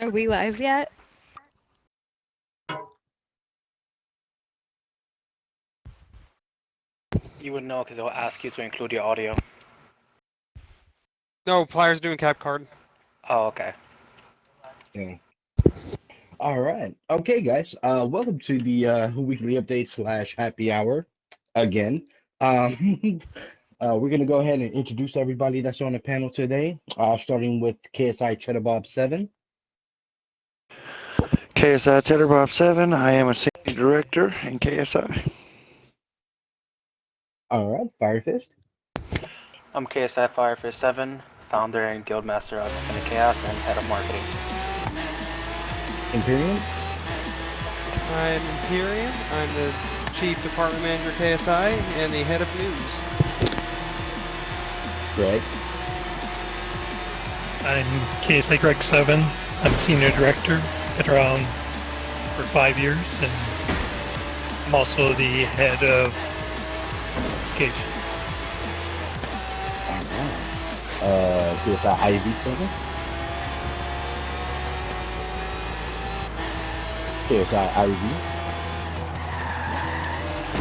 Are we live yet? You would know because they'll ask you to include your audio. No, Pliers doing cap card. Oh, okay. Yeah. All right. Okay, guys. Welcome to the weekly update / happy hour again. We're gonna go ahead and introduce everybody that's on the panel today. Starting with KSI Cheddar Bob 7. KSI Cheddar Bob 7. I am a senior director in KSI. All right, Fire Fist. I'm KSI Firefist 7, founder and guildmaster of Infinite Chaos and head of marketing. Imperium. I'm Imperium. I'm the Chief Department Manager KSI and the Head of News. Greg. I'm KSI Greg 7. I'm Senior Director. Been around for 5 years, and I'm also the Head of Education. KSI Ivy 7. KSI Ivy.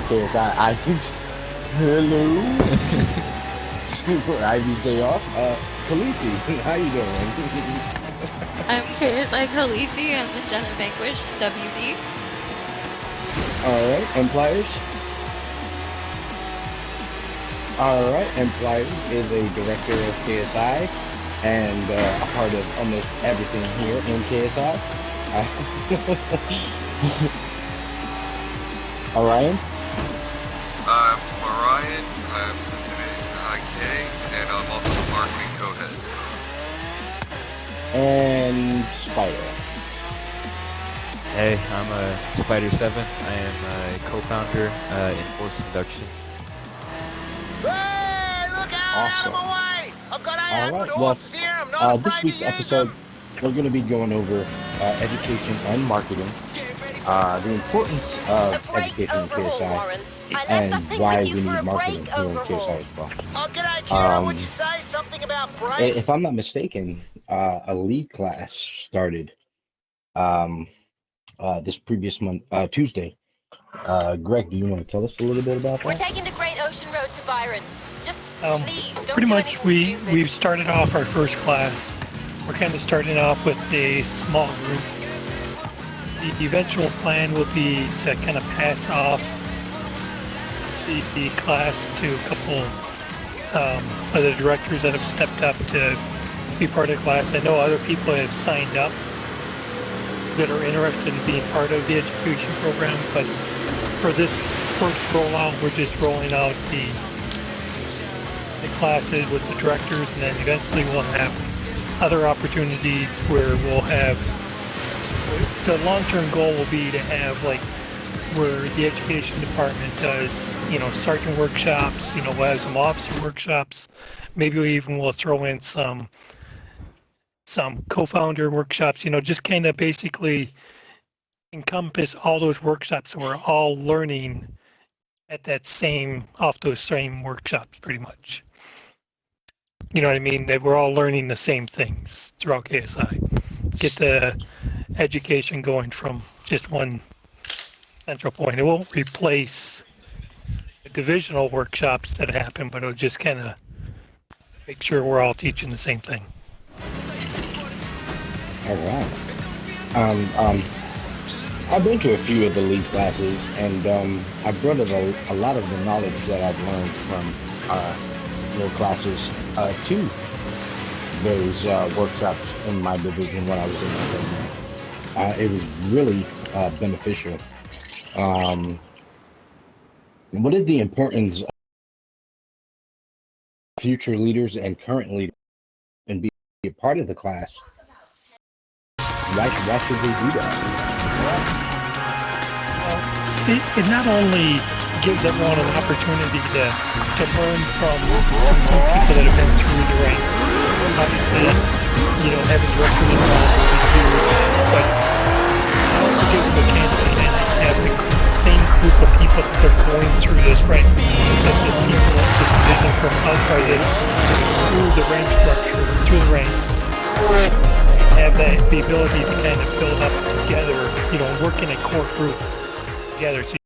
KSI Ivy. Hello. Ivy's day off. Khaleesi, how you doing? I'm KSI Khaleesi. I'm the Jenna Vanquish WD. Alright, and Pliers? Alright, and Pliers is a director of KSI and a part of almost everything here in KSI. Orion? I'm Orion, I'm Lieutenant IK, and I'm also the marketing co-head. And Spider. Hey, I'm Spider 7. I am a co-founder in Force Induction. Hey, look out! Awesome. Out of my way! I've got All right, to well, here. I'm not this afraid week's to use episode, them. we're going to be going over education and marketing, the importance of education in KSI, and why we need marketing here in KSI as well. Oh, g'day, Kira. What'd you say? Something about break? If I'm not mistaken, a lead class started this previous month, Tuesday. Greg, do you want to tell us a little bit about We're that? taking the Great Ocean Road to Byron. Just please, don't Pretty do much, anything stupid. we've started off our first class. We're kind of starting off with a small group. The eventual plan will be to kind of pass off the class to a couple other directors that have stepped up to be part of the class. I know other people have signed up that are interested in being part of the education program, but for this first rollout, we're just rolling out the classes with the directors, and then eventually we'll have other opportunities where we'll have, the long-term goal will be to have like where the education department does, sergeant workshops, we'll have some officer workshops, maybe we even will throw in some co-founder workshops, just kind of basically encompass all those workshops, so we're all learning off those same workshops pretty much. You know what I mean? That we're all learning the same things throughout KSI. Get the education going from just one central point. It won't replace the divisional workshops that happen, but it'll just kind of make sure we're all teaching the same thing. All right. I've been to a few of the lead classes, and I've brought a lot of the knowledge that I've learned from your classes to those workshops in my division when I was in my program. It was really beneficial. What is the importance of future leaders and current leaders and be a part of the class? Why should they do that? It not only gives everyone an opportunity to learn from some people that have been through the ranks. Obviously, having directors involved is huge, but it also gives them a chance to kind of have the same group of people that are going through this rank. Because the people that this division from outside it through the rank structure, through the ranks, have the ability to kind of build up together, work in a core group together. So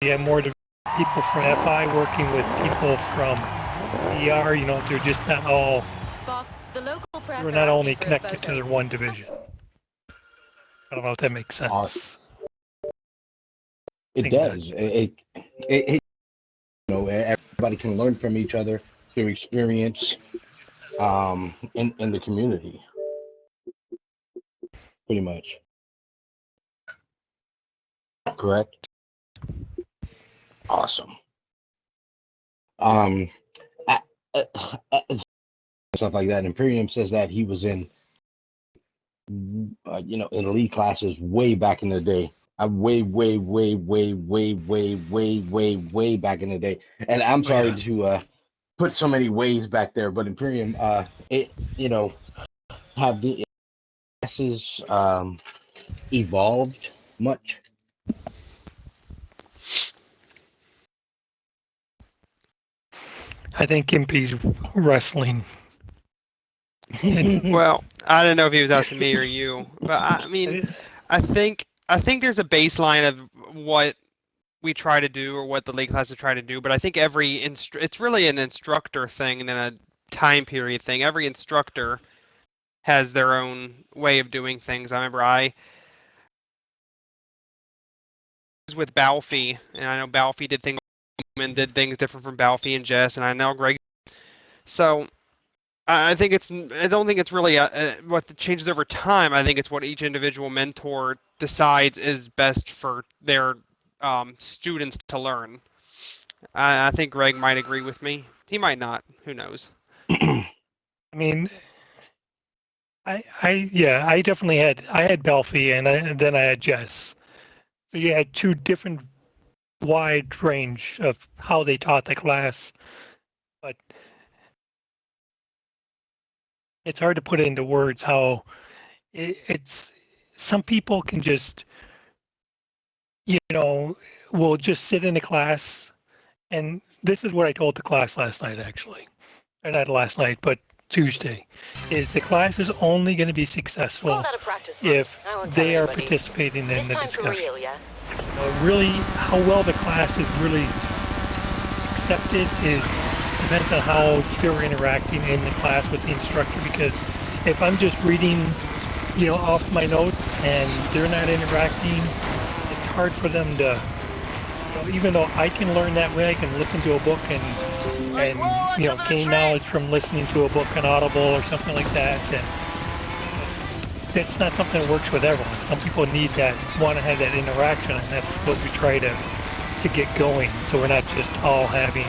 you have more people from FI working with people from ER, they're just not all, Boss, the local press we're are not asking only for a connected to photo. their one division. I don't know if that makes sense. Awesome. It does. It everybody can learn from each other through experience in the community, pretty much. Correct. Awesome. I, stuff like that. Imperium says that he was in in elite classes way back in the day. Way back in the day. And I'm sorry to put so many ways back there, but Imperium, have the classes evolved much? I think Impy's wrestling. Well, I don't know if he was asking me or you, but I mean, I think there's a baseline of what we try to do or what the league classes try to do, but I think it's really an instructor thing than a time period thing. Every instructor has their own way of doing things. I remember I was with Balfi, and I know Balfi did things different from Balfi and Jess, and I know Greg. So I don't think it's really what changes over time. I think it's what each individual mentor decides is best for their students to learn. I think Greg might agree with me. He might not. Who knows? I mean, I definitely had Belfi and then I had Jess. So you had two different wide range of how they taught the class, but it's hard to put into words how it's some people can just will just sit in a class, and this is what I told the class last night actually, or not last night but Tuesday, is the class is only going to be successful if they are participating in the discussion. Really, how well the class is really accepted depends on how they're interacting in the class with the instructor, because if I'm just reading, off my notes and they're not interacting, it's hard for them to, even though I can learn that way, I can listen to a book and gain knowledge from listening to a book on Audible or something like that. And that's not something that works with everyone. Some people want to have that interaction, and that's what we try to get going. So we're not just all having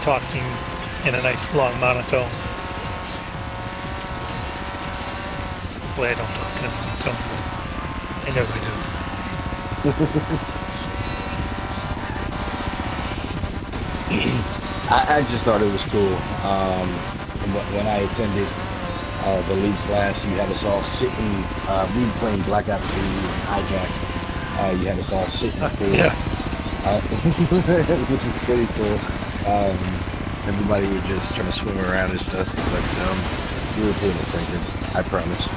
talking in a nice long monotone. Hopefully I don't talk in a monotone, but I know I do. I just thought it was cool. When I attended the lead class, you had us all sitting, we were playing Black Ops 3 and Hijack. You had us all sitting there. Which is pretty cool. Everybody was just trying to swim around and stuff, but we were paying attention, I promise.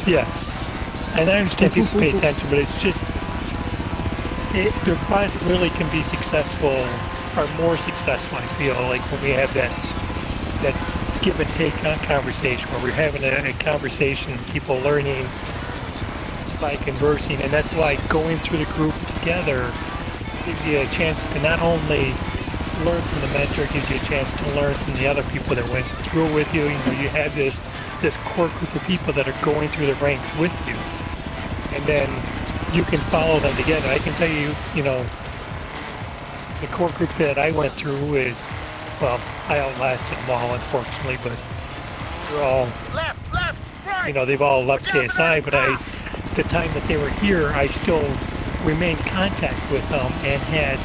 Yes, and I understand people pay attention, but it's just their class really can be successful, or more successful, I feel like, when we have that give and take conversation, where we're having a conversation, people learning by conversing, and that's why going through the group together gives you a chance to not only learn from the mentor, it gives you a chance to learn from the other people that went through with you. You have this core group of people that are going through the ranks with you, and then you can follow them together. I can tell you, the core group that I went through is, well, I outlasted them all, unfortunately, but they're all, they've all left KSI, but the time that they were here, I still remained in contact with them and had,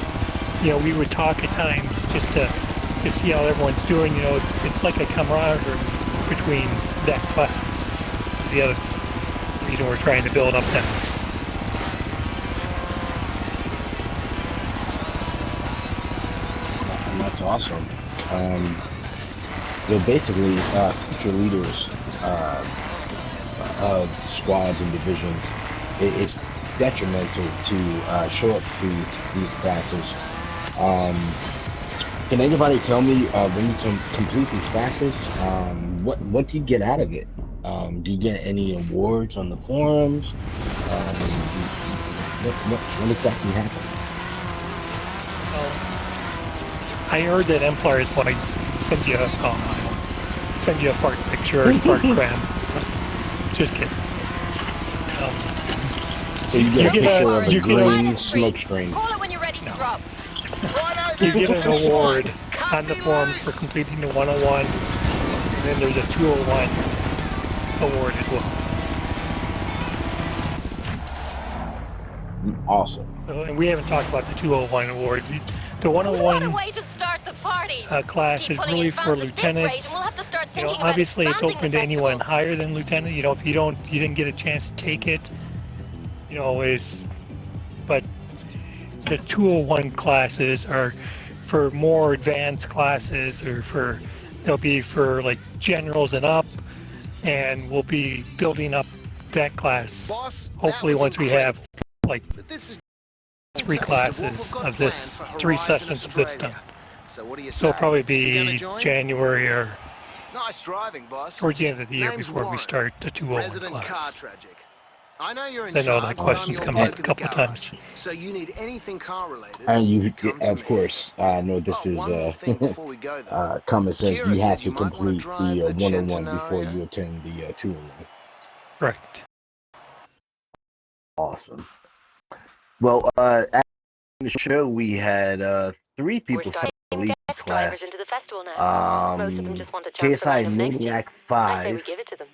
we would talk at times just to see how everyone's doing. It's like a camaraderie between that class. The other reason we're trying to build up that. And that's awesome. basically future leaders of squads and divisions. It's detrimental to show up to these classes. Um, can anybody tell me when you complete these classes, what do you get out of it? Do you get any awards on the forums? What exactly happens? I heard that Empires might send you a fart picture or fart gram. Just kidding. So you get a picture of a you green smoke screen. Call it when you're ready to drop. You get an award on the forums for completing the 101, and then there's a 201 award as well. Awesome. And we haven't talked about the 201 award. The What a 101 way to start the party. class is really for lieutenants. Obviously it's open to anyone higher than lieutenant. If you didn't get a chance to take it, but the 201 classes are for more advanced classes, or they'll be for like generals and up, and we'll be building up that class. Hopefully once we have like 3 classes of this, 3 sessions of this done. So it'll probably be January or towards the end of the year before we start the 201 class. I know you're in I know charge, that but question's I'm come your up boy a in the couple of garage. times. So you need anything car related? And you, come to of me. course, I know this is one more thing before we go, though. common sense. Kira You have said to you might want to complete drive the the 101 before Centenario. you attend the 201. Correct. Awesome. Well, at the show we had 3 people from the elite class. Drivers into the festival now. Most of them just want a chance to KSI line up next year. Maniac I say we 5. give it to them.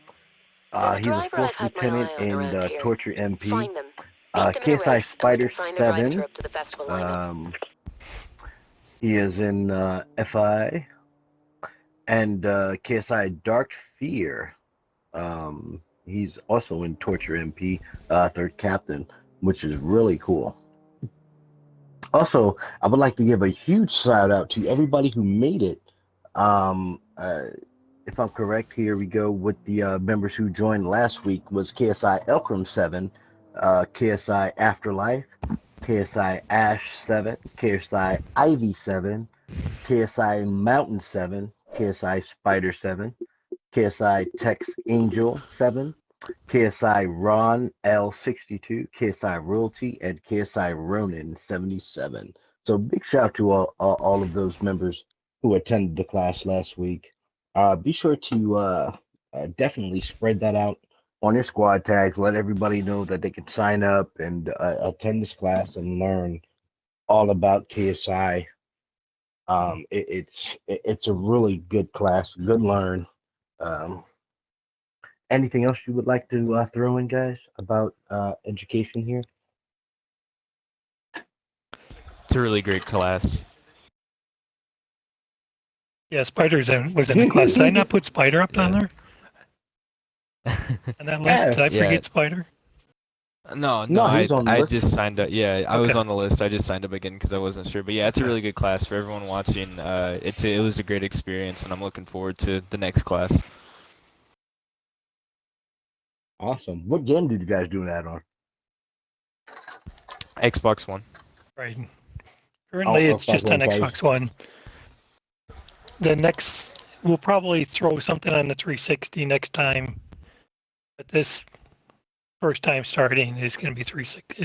There's a He's a driver I've 4th had my lieutenant eye on in around here. Torture MP. Find them. Beat them in a KSI race, and we Spider can sign their driving 7. trip to the festival lineup. He is in FI. And KSI Dark Fear. He's also in Torture MP, 3rd Captain, which is really cool. Also, I would like to give a huge shout out to everybody who made it. If I'm correct, here we go with the members who joined last week was KSI Elkram 7, KSI Afterlife, KSI Ash 7, KSI Ivy 7, KSI Mountain 7, KSI Spider 7, KSI Tex Angel 7, KSI Ron L62, KSI Royalty, and KSI Ronin 77. So big shout out to all of those members who attended the class last week. Be sure to definitely spread that out on your squad tags. Let everybody know that they can sign up and attend this class and learn all about KSI. It's a really good class, good learn. Anything else you would like to throw in, guys, about education here? It's a really great class. Yeah, Spider's was in the class. Did I not put Spider up on there? On that list? Did I forget Spider? No, he's on the I list. just signed up. Yeah, I was Okay. on the list. I just signed up again because I wasn't sure. But yeah, it's a really good class for everyone watching. It was a great experience, and I'm looking forward to the next class. Awesome. What game did you guys do that on? Xbox One. Right. Currently, it's just on Xbox One. We'll probably throw something on the 360 next time. But this first time starting is going to be 360.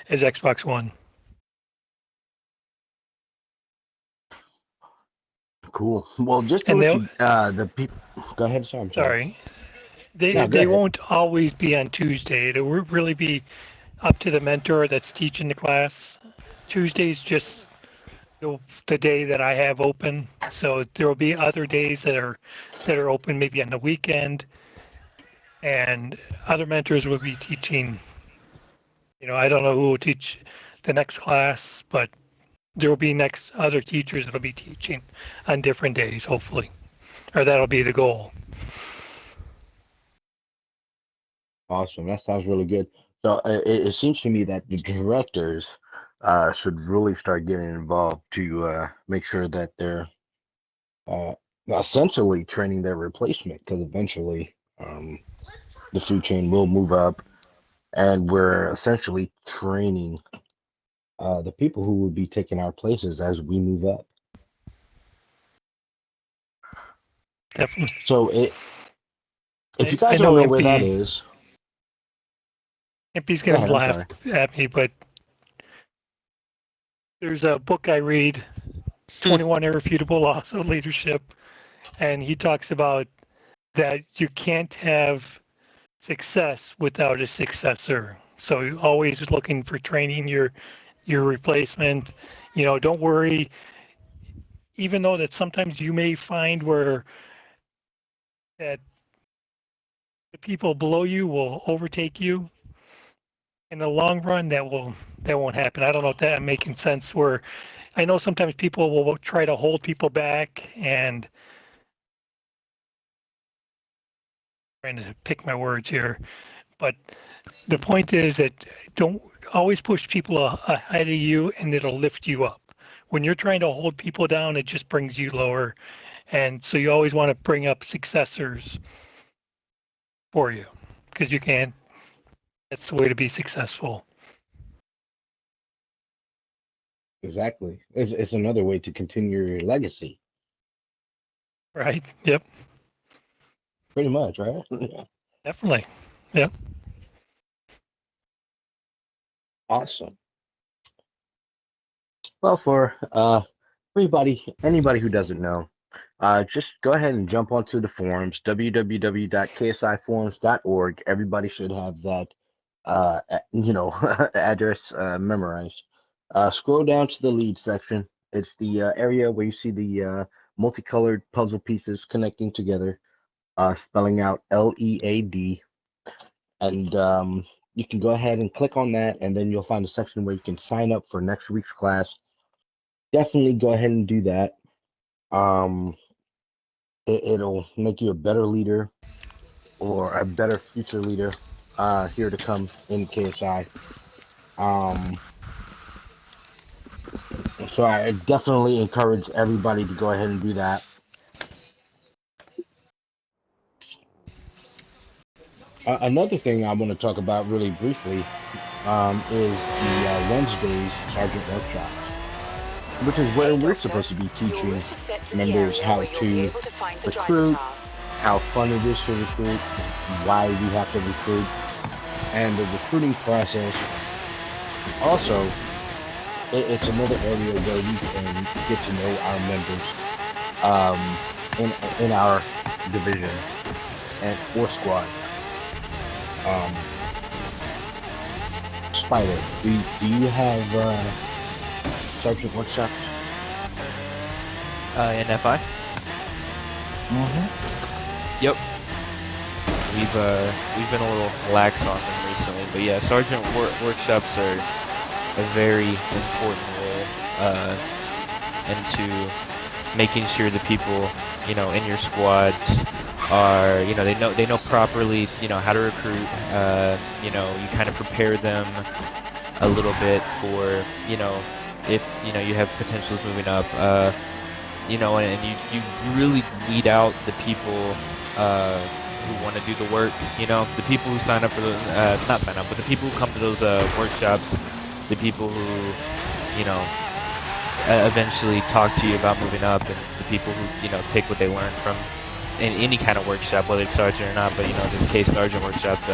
Is Xbox One. Cool. Well, just to let you, the people. Go ahead, sir. I'm sorry. They won't always be on Tuesday. It will really be up to the mentor that's teaching the class. Tuesday's just the day that I have open. So there will be other days that are open, maybe on the weekend, and other mentors will be teaching. I don't know who will teach the next class, but there will be other teachers that will be teaching on different days, hopefully, or that'll be the goal. Awesome. That sounds really good. So it seems to me that the directors should really start getting involved to make sure that they're essentially training their replacement because eventually the food chain will move up, and we're essentially training the people who will be taking our places as we move up. Definitely. So if you I guys don't know know where that MP. is, MP's go gonna ahead. I'm laugh sorry. at me, but there's a book I read, 21 Irrefutable Laws of Leadership, and he talks about that you can't have success without a successor. So you're always looking for training your replacement. You know, don't worry, even though that sometimes you may find where that the people below you will overtake you. In the long run, that won't happen. I don't know if that I'm making sense. Where I know sometimes people will try to hold people back and trying to pick my words here, but the point is that don't always push people ahead of you, and it'll lift you up. When you're trying to hold people down, it just brings you lower, and so you always want to bring up successors for you because you can. That's the way to be successful. Exactly. It's another way to continue your legacy. Right? Yep. Pretty much, right? Definitely. Yep. Awesome. Well, for anybody who doesn't know, just go ahead and jump onto the forums, www.ksiforums.org. Everybody should have that, address memorized. Scroll down to the lead section. It's the area where you see the multicolored puzzle pieces connecting together, spelling out LEAD. And you can go ahead and click on that, and then you'll find a section where you can sign up for next week's class. Definitely go ahead and do that. Um, it'll make you a better leader or a better future leader here to come in KSI. So I definitely encourage everybody to go ahead and do that. Another thing I want to talk about really briefly is the Wednesday's Sergeant Workshops, which is where Hey we're Doctor, supposed to be your teaching route is set to the members area how where you'll be to able to find the driver recruit, tower. how fun it is to recruit, why we have to recruit, and the recruiting process. Also, it's another area where we can get to know our members in our division and or squads. Spider, do you have sergeant workshops? In FI? Mm-hmm. Yep. We've been a little lax on them recently, but yeah, sergeant workshops are a very important role into making sure the people, you know, in your squads are, you know, they know properly, you know, how to recruit. You know, you kind of prepare them a little bit for, you know, if, you know, you have potentials moving up. You know, and you really weed out the people who want to do the work. You know, the people who sign up for those, not sign up, but the people who come to those workshops, the people who, you know, eventually talk to you about moving up, and the people who, you know, take what they learn from in any kind of workshop, whether it's sergeant or not. But you know, in this case, sergeant workshops,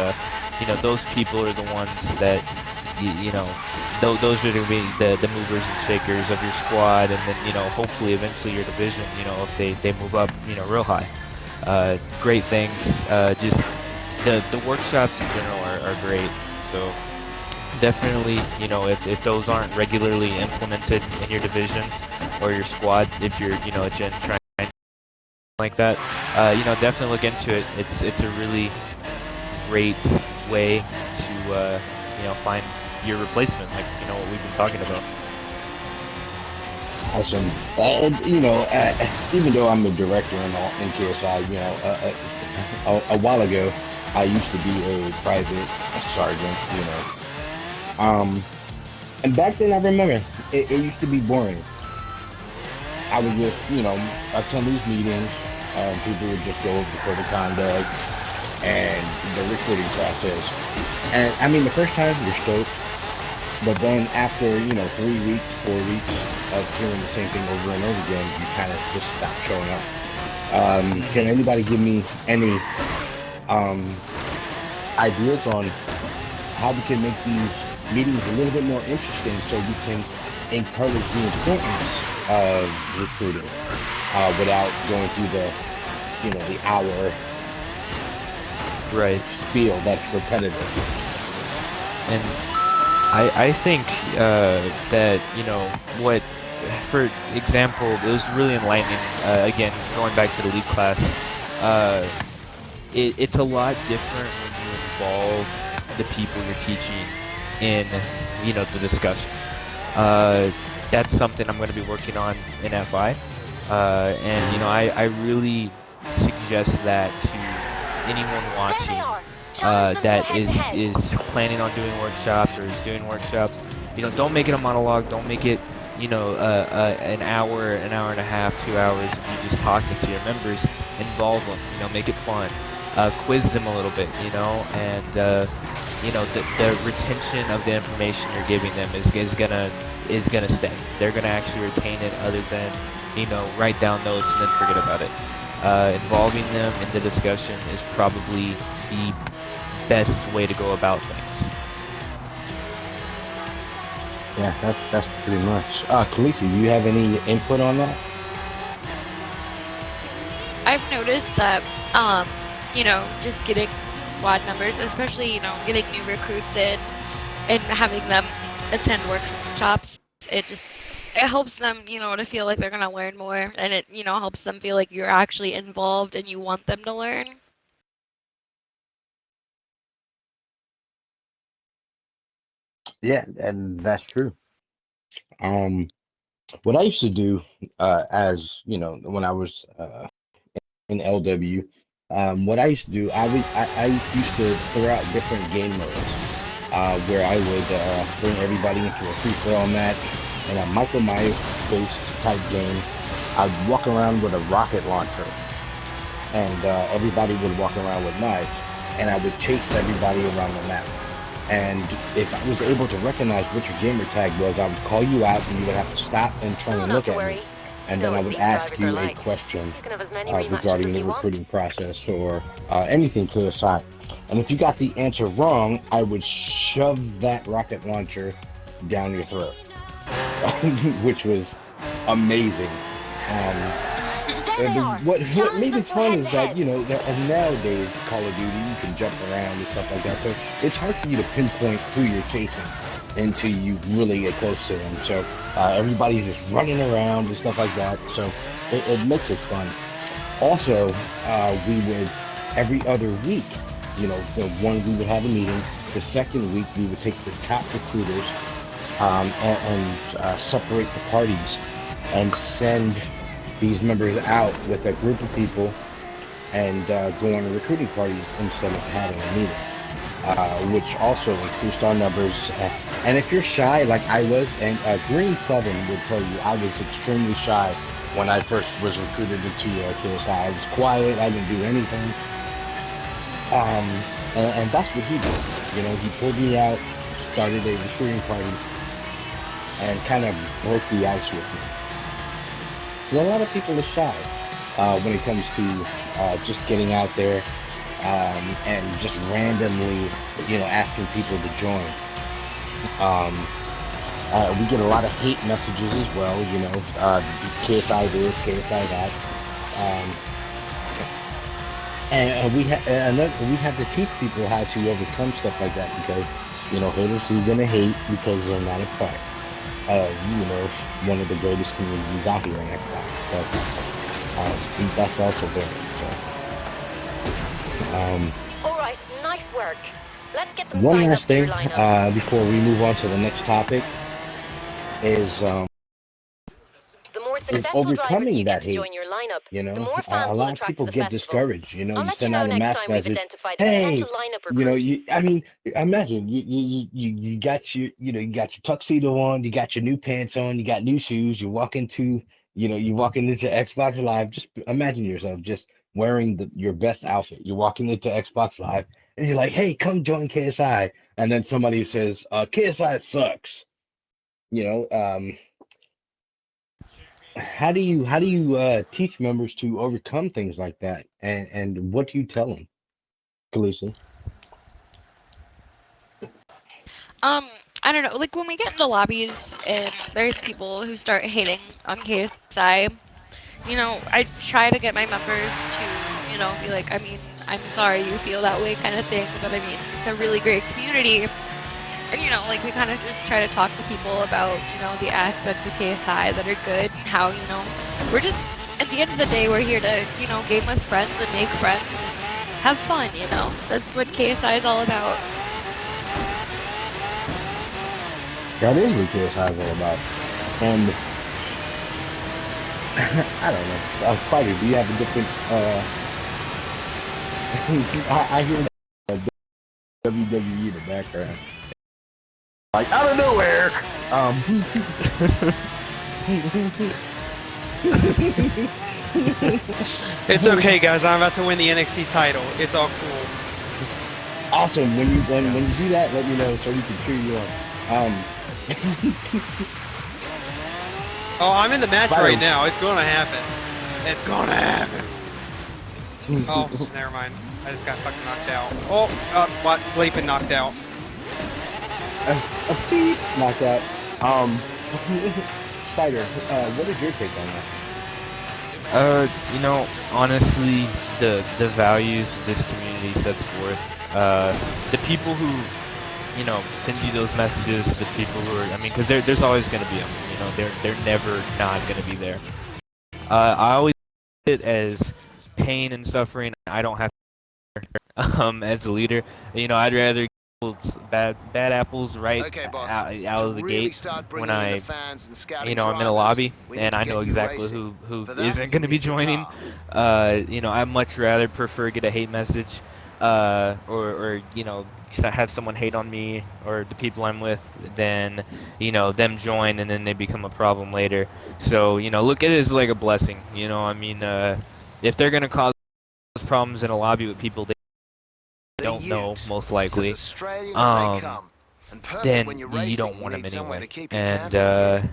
you know, those people are the ones that you know, those are going to be the movers and shakers of your squad, and then, you know, hopefully eventually your division, you know, if they move up, you know, real high. Great things. Just the workshops in general are great. So definitely, you know, if those aren't regularly implemented in your division or your squad, if you're, you know, a gen trying like that, you know, definitely look into it. It's a really great way to you know, find your replacement, like, you know, what we've been talking about. Awesome. You know, even though I'm a director in KSI, you know, a while ago, I used to be a private sergeant, you know. And back then, I remember, it used to be boring. I would just, you know, attend these meetings, People would just go over the code of conduct and the recruiting process. And I mean, the first time you're stoked, but then after 3 weeks, 4 weeks of hearing the same thing over and over again, you kind of just stop showing up. Can anybody give me any ideas on how we can make these meetings a little bit more interesting so we can encourage the importance of recruiting without going through the hour Right. spiel that's repetitive? And I think that, what, for example, it was really enlightening, again, going back to the lead class, it's a lot different when you involve the people you're teaching in, the discussion. That's something I'm going to be working on in FI, and, I really suggest that to anyone watching that is planning on doing workshops or is doing workshops. Don't make it a monologue. Don't make it, an hour and a half, 2 hours of you just talking to your members. Involve them. Make it fun. Quiz them a little bit. And the retention of the information you're giving them is gonna stay. They're gonna actually retain it, other than write down notes and then forget about it. Involving them in the discussion is probably the best way to go about things. Yeah, that's pretty much. Khaleesi, do you have any input on that? I've noticed that, just getting squad numbers, especially, getting new recruits in and having them attend workshops, it helps them, to feel like they're going to learn more, and it, helps them feel like you're actually involved and you want them to learn. Yeah, and that's true. What I used to do, as when I was in LW, what I used to do, I used to throw out different game modes, where I would bring everybody into a free-for-all match in a Michael Myers-based type game. I'd walk around with a rocket launcher, and everybody would walk around with knives, and I would chase everybody around the map. And if I was able to recognize what your gamer tag was, I would call you out, and you would have to stop and turn and look at me. And then I would ask you a question regarding the recruiting process or anything KSI. And if you got the answer wrong, I would shove that rocket launcher down your throat, which was amazing. What made it fun is that, nowadays, Call of Duty, you can jump around and stuff like that. So it's hard for you to pinpoint who you're chasing until you really get close to them. So everybody's just running around and stuff like that. So it makes it fun. Also, we would, every other week, the one we would have a meeting. The second week, we would take the top recruiters and separate the parties and send these members out with a group of people and go on a recruiting party instead of having a meeting, which also increased our numbers. And if you're shy, like I was, and Green Southern would tell you, I was extremely shy when I first was recruited into KSI. I was quiet, I didn't do anything. And that's what he did. He pulled me out, started a recruiting party, and kind of broke the ice with me. So a lot of people are shy when it comes to just getting out there and just randomly, asking people to join. We get a lot of hate messages as well, KSI this, KSI that. And we have to teach people how to overcome stuff like that, because, haters are gonna hate because they're not a part of, one of the greatest communities out here in Xbox. But that's also there. So. All right, nice work. Let's get them One signed last up to your thing lineup. before we move on to the next topic is The more successful drivers overcoming you that get to hate. join your lineup, the more A fans will lot of attract to people the get festival. discouraged. You I'll let you send know out a next mass time we've message. identified a Hey, potential lineup recruit. imagine you got your tuxedo on, you got your new pants on, you got new shoes, you walk into You walking into Xbox Live. Just imagine yourself just wearing your best outfit. You're walking into Xbox Live, and you're like, "Hey, come join KSI." And then somebody says, "KSI sucks." You know, how do you teach members to overcome things like that? And what do you tell them, Khaleesi? Um, I don't know. Like when we get into lobbies and there's people who start hating on KSI, I try to get my members to, be like, I mean, I'm sorry you feel that way kind of thing, but I mean, it's a really great community. And, like we kind of just try to talk to people about, the aspects of KSI that are good and how, we're just, at the end of the day, we're here to, game with friends and make friends and have fun. That's what KSI is all about. That is what KSI is all about. And I don't know. Spider, do you have a different? I hear WWE in the background, like out of nowhere. It's okay, guys. I'm about to win the NXT title. It's all cool. Awesome. When you do that, let me know so we can cheer you on. Oh, I'm in the match Spider. right now. It's gonna happen. It's gonna happen. Oh, never mind. I just got fucking knocked out. Oh, what? Bleeping knocked out. A beep knocked out. Spider, what is your take on that? Honestly, the values this community sets forth, the people who, send you those messages, the people who are, I mean, because there's always going to be them, they're never not going to be there. I always see it as pain and suffering. I don't have as a leader, I'd rather bad apples right Okay, boss. out of the really gate start when bringing in I the fans and scouting I'm in a drivers, lobby we need and to I get know you exactly racing. who For that, isn't going to you be need your joining. car. I much rather prefer get a hate message, or have someone hate on me or the people I'm with than them join and then they become a problem later. So look at it as like a blessing. I mean, if they're going to cause problems in a lobby with people they don't know, most likely, then you don't want them anyway. And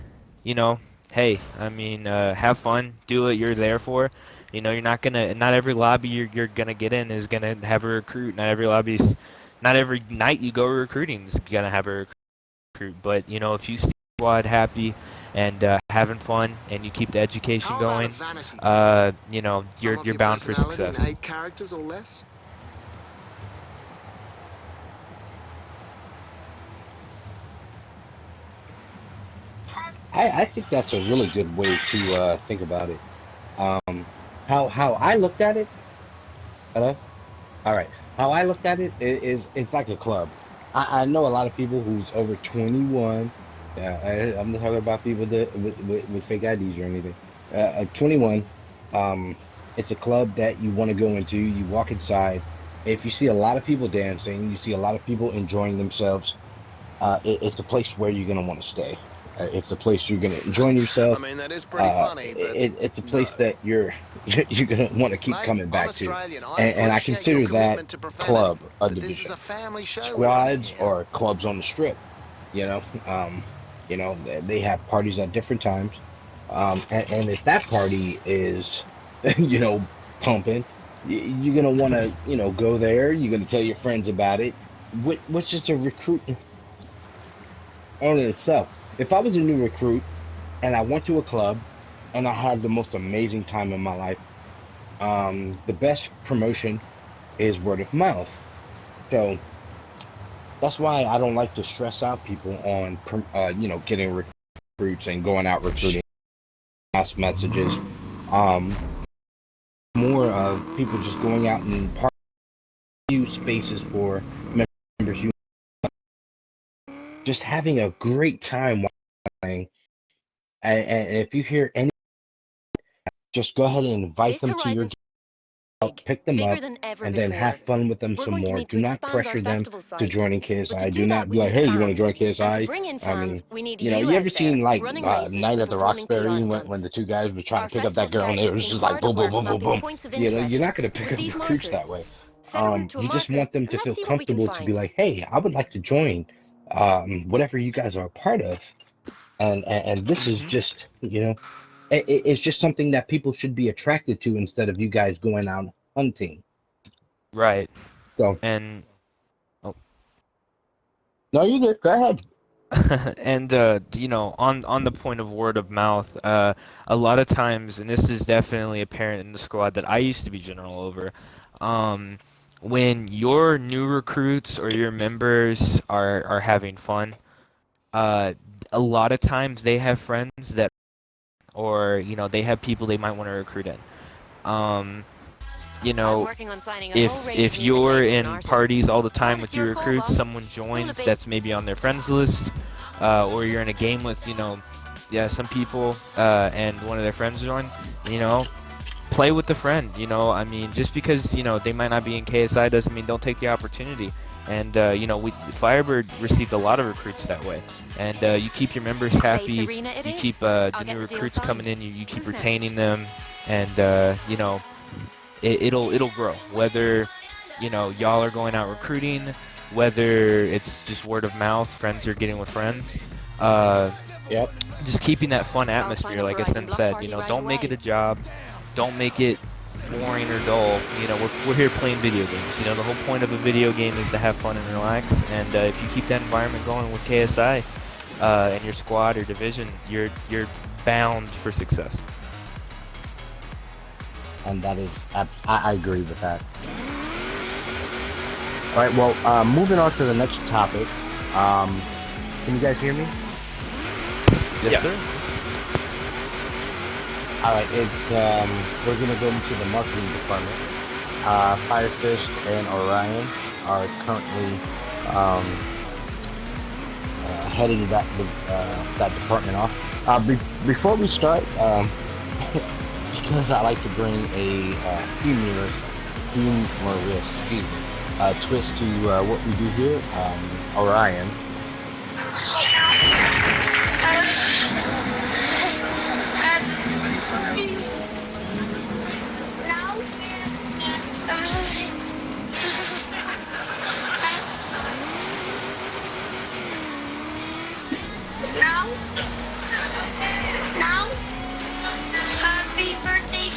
hey, I mean, have fun, do what you're there for. You're not every lobby you're gonna get in is gonna have a recruit. Not every night you go recruiting is gonna have a recruit. But if you stay squad happy and having fun and you keep the education going, you're bound for success. 8 characters or less? I think that's a really good way to think about it. How I looked at it. Hello. All right. How I looked at it is it's like a club. I know a lot of people who's over 21. I'm not talking about people that with fake IDs or anything. 21. It's a club that you want to go into. You walk inside. If you see a lot of people dancing, you see a lot of people enjoying themselves. It's a place where you're gonna want to stay. It's a place you're gonna enjoy I yourself. mean, that is pretty funny, but It's a place no. that you're gonna want to keep Mate, coming I'm back to, Australian. I and I appreciate your consider that commitment to profanity, club a but this is division. a family show we're running Squads here. or clubs on the strip. You know, they have parties at different times. And if that party is, pumping, you're gonna want to, go there. You're gonna tell your friends about it. Which is a recruit on itself. If I was a new recruit and I went to a club and I had the most amazing time in my life, the best promotion is word of mouth. So that's why I don't like to stress out people on, getting recruits and going out recruiting, mass messages. Um, More of people just going out and use spaces for members, just having a great time while playing. And if you hear any, just go ahead and invite This them to your Horizon pick them bigger up, than ever and then before. have fun with them We're some going to more. need Do to not expand our pressure them festival to site. joining But to KSI. Do do that, not be we like, need hey, you want to fans. join And to KSI? bring in I fans, mean, we need you know, you you ever out there, seen like running races Night and at the performing PR Roxbury when the stunts. two guys were trying to Our pick up that festival girl and starts it with was being just like hard at boom, boom, work boom, boom, mapping boom. points of You know, you're interest not gonna pick with up these recruits that markers. way. Set a route to a You just marker, want them and to let's feel see what we can comfortable to be find. like, hey, I would like to join whatever you guys are a part of. And this is Hmm. just, you know, it's just something that people should be attracted to instead of you guys going out hunting. Right. So, And oh, no, you good. Go ahead. and you know, on the point of word of mouth, a lot of times, and this is definitely apparent in the squad that I used to be general over, um, when your new recruits or your members are having fun, uh, a lot of times they have friends that, or you know, they have people they might want to recruit in. Um, you I'm know, working on signing a whole if range of if music you're labels and in artists. parties all the time Glad it's with your your call, recruits, boss. someone Gonna joins be. that's maybe on their friends list, or you're in a game with, you know, yeah, some people, and one of their friends join, you know, play with the friend, you know, I mean, just because, you know, they might not be in KSI doesn't mean don't take the opportunity. And, you know, Firebird received a lot of recruits that way. And you keep your members happy, Arena it you is. keep I'll the get new the deal recruits coming signed. in, you keep Who's retaining next? them, and, you know, it'll grow. Whether, you know, y'all are going out recruiting, whether it's just word of mouth, friends are getting with friends. Yep. Just keeping that fun I'll sign atmosphere, a like I Verizon block said, you party know, right don't make it away. a job, don't make it boring or dull. You know, we're here playing video games. You know, the whole point of a video game is to have fun and relax. And if you keep that environment going with KSI and your squad or division, you're bound for success. And that is, I agree with that. All right, well, moving on to the next topic. Can you guys hear me? Yes, sir. All right, we're gonna go into the marketing department. Fire Fist and Orion are currently heading that department off. Before we start, because I like to bring a humorous twist to what we do here, Orion. Now, happy birthday.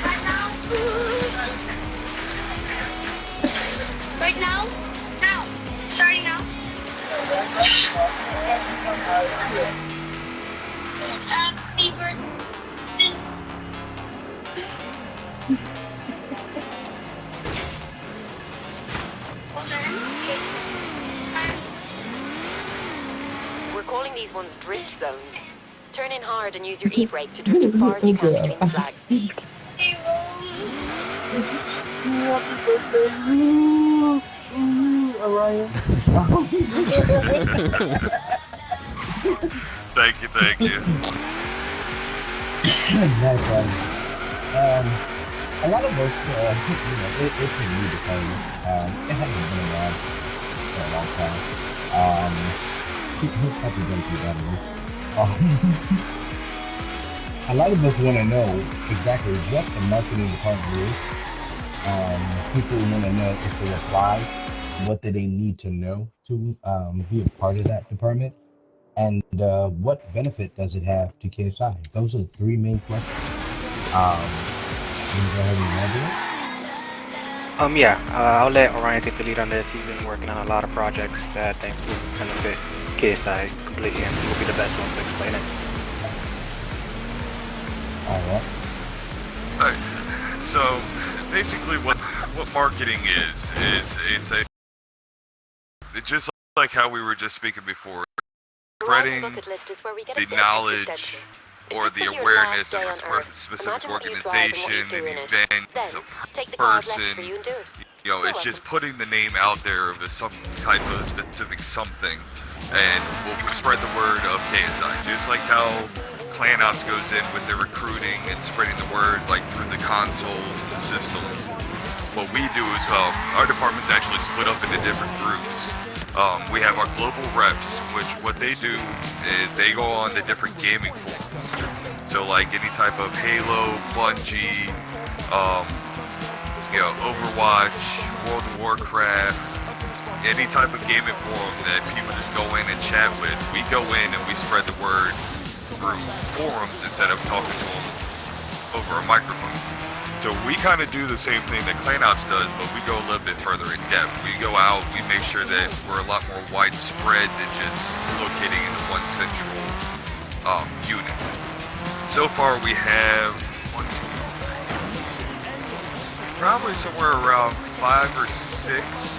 Right now. Right now. Now. Starting now. Happy birthday. We're calling these ones drift zones. Turn in hard and use your e-brake to drift as far as you can between the flags. Orion. Thank you. That's a lot of us, you know, it's a new department. It hasn't been around for a long time. Happy birthday, by the way. A lot of us want to know exactly what the marketing department is. People want to know if they apply, what do they need to know to be a part of that department, and what benefit does it have to KSI? Those are the three main questions. Can you go ahead and elaborate? Yeah, I'll let Orion take the lead on this. He's been working on a lot of projects that I think will benefit KSI completely, and will be the best one to explain it. All right. So basically, what marketing is it's just like how we were just speaking before, spreading the knowledge or the awareness of a specific organization, an event, a person. You know, it's just putting the name out there of some type of specific something, and we'll spread the word of KSI. Just like how Clan Ops goes in with the recruiting and spreading the word like through the consoles, the systems. What we do is our department's actually split up into different groups. We have our global reps, which what they do is they go on the different gaming forums. So like any type of Halo, Bungie, Overwatch, World of Warcraft, any type of gaming forum that people just go in and chat with, we go in and we spread the word through forums instead of talking to them over a microphone. So we kind of do the same thing that Clan Ops does, but we go a little bit further in depth. We go out, we make sure that we're a lot more widespread than just locating in one central unit. So far we have probably somewhere around 5 or 6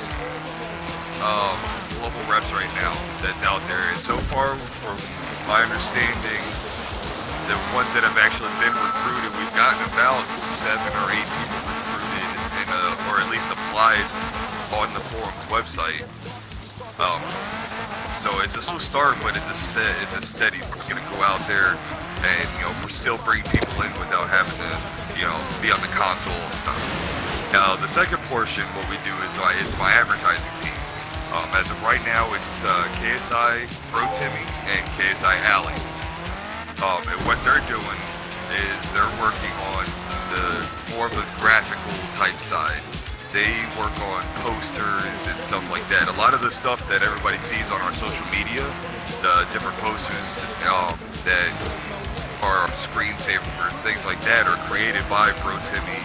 local reps right now that's out there. And so far, from my understanding, the ones that have actually been recruited, we've gotten about 7 or 8 people recruited, or at least applied on the forum's website. So it's a slow start, but it's a steady. So we're gonna go out there and we're still bring people in without having to be on the console all the time. Now the second portion, what we do is my advertising team. As of right now, it's KSI Pro Timmy and KSI Alley. And what they're doing is they're working on the more of a graphical type side. They work on posters and stuff like that. A lot of the stuff that everybody sees on our social media, the different posters that are screensavers, things like that, are created by Bro Timmy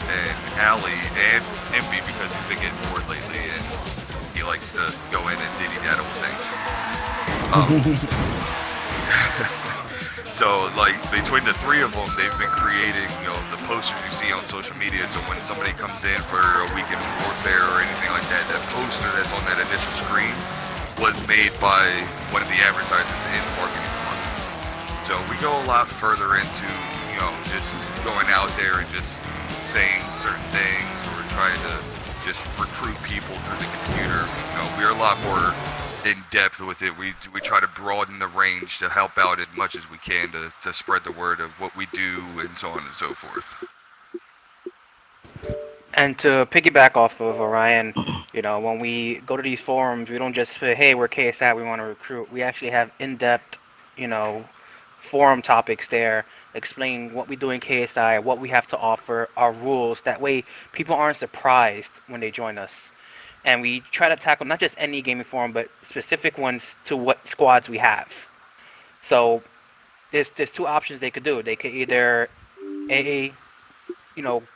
and Allie and Impy, because he's been getting bored lately and he likes to go in and diddy daddle things. So, like, between the three of them, they've been creating, the posters you see on social media. So when somebody comes in for a weekend of warfare or anything like that, that poster that's on that initial screen was made by one of the advertisers in the marketing department. So we go a lot further into, just going out there and just saying certain things or trying to just recruit people through the computer. We're a lot more in depth with it. We try to broaden the range to help out as much as we can to spread the word of what we do and so on and so forth. And to piggyback off of Orion, when we go to these forums, we don't just say, hey, we're KSI, we want to recruit. We actually have in-depth, forum topics there, explain what we do in KSI, what we have to offer, our rules. That way people aren't surprised when they join us. And we try to tackle not just any gaming forum, but specific ones to what squads we have. So there's 2 options they could do. They could either go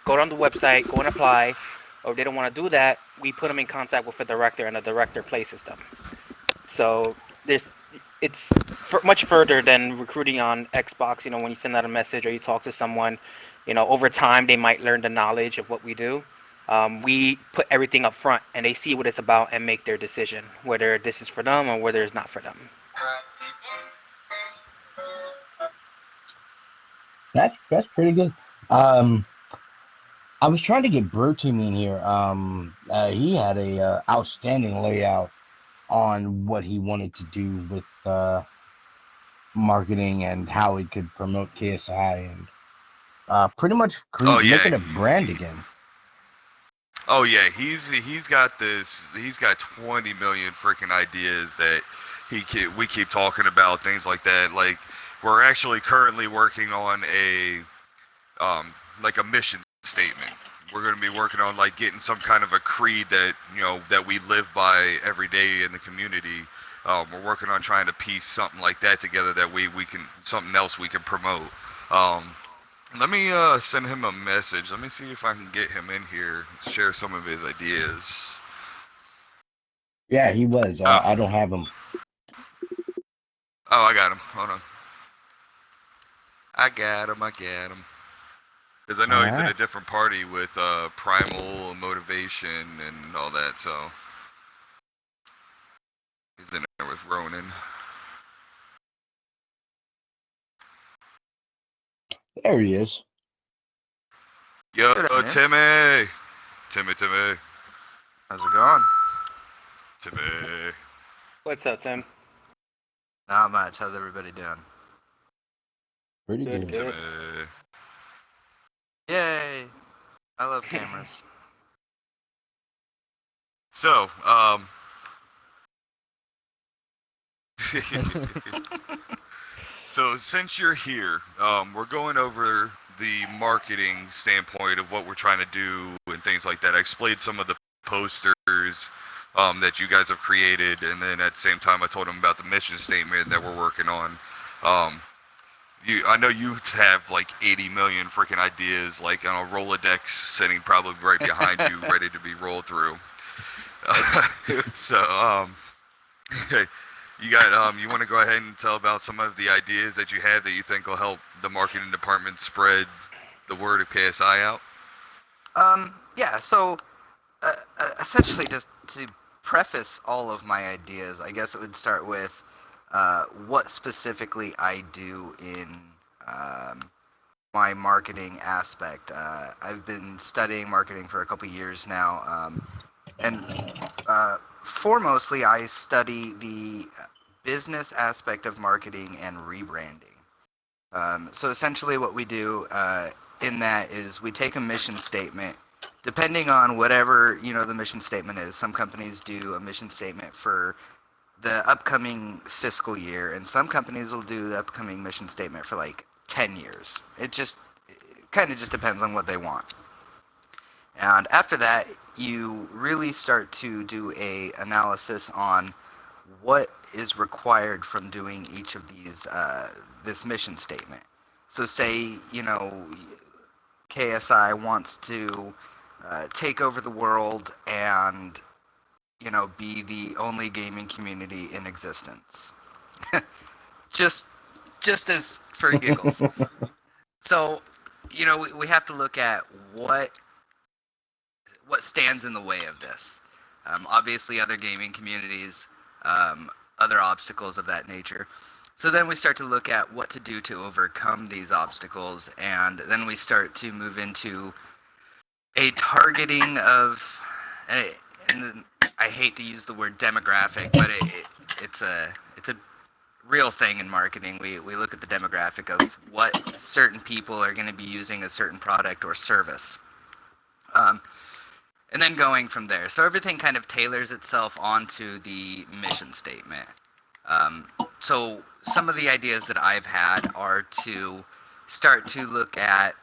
down the website, go and apply, or if they don't want to do that, we put them in contact with a director, and the director places them. So it's much further than recruiting on Xbox. When you send out a message or you talk to someone, over time they might learn the knowledge of what we do. We put everything up front, and they see what it's about and make their decision, whether this is for them or whether it's not for them. That's pretty good. I was trying to get Bro Team in here. He had a outstanding layout on what he wanted to do with marketing and how he could promote KSI and pretty much make it a brand again. Oh yeah, he's got this. He's got 20 million freaking ideas that we keep talking about, things like that. Like, we're actually currently working on a mission statement. We're going to be working on like getting some kind of a creed that that we live by every day in the community. We're working on trying to piece something like that together that we can, something else we can promote. Let me send him a message. Let me see if I can get him in here, share some of his ideas. Yeah, he was. I don't have him. Oh, I got him. Hold on. I got him. Because I know he's in a different party with Primal, Motivation, and all that, so he's in there with Ronan. There he is. Yo, Timmy! Timmy. How's it going? Timmy. What's up, Tim? Not much. How's everybody doing? Pretty Good, good. good. Yay! I love cameras. So, so since you're here, we're going over the marketing standpoint of what we're trying to do and things like that. I explained some of the posters that you guys have created, and then at the same time, I told them about the mission statement that we're working on. I know you have like 80 million freaking ideas, like on a Rolodex sitting probably right behind you, ready to be rolled through. So, you want to go ahead and tell about some of the ideas that you have that you think will help the marketing department spread the word of KSI out? Yeah, so essentially, just to preface all of my ideas, I guess it would start with what specifically I do in my marketing aspect. I've been studying marketing for a couple years now, and foremostly, I study the business aspect of marketing and rebranding. So essentially, what we do in that is we take a mission statement, depending on whatever the mission statement is. Some companies do a mission statement for the upcoming fiscal year, and some companies will do the upcoming mission statement for like 10 years. It kind of just depends on what they want. And after that, you really start to do a analysis on what is required from doing each of these this mission statement. So say KSI wants to take over the world and be the only gaming community in existence. just as for giggles. So we have to look at what stands in the way of this. Obviously, other gaming communities, other obstacles of that nature. So then we start to look at what to do to overcome these obstacles, and then we start to move into a targeting of, and I hate to use the word demographic, but it's a real thing in marketing. We look at the demographic of what certain people are going to be using a certain product or service. And then going from there. So everything kind of tailors itself onto the mission statement. So some of the ideas that I've had are to start to look at,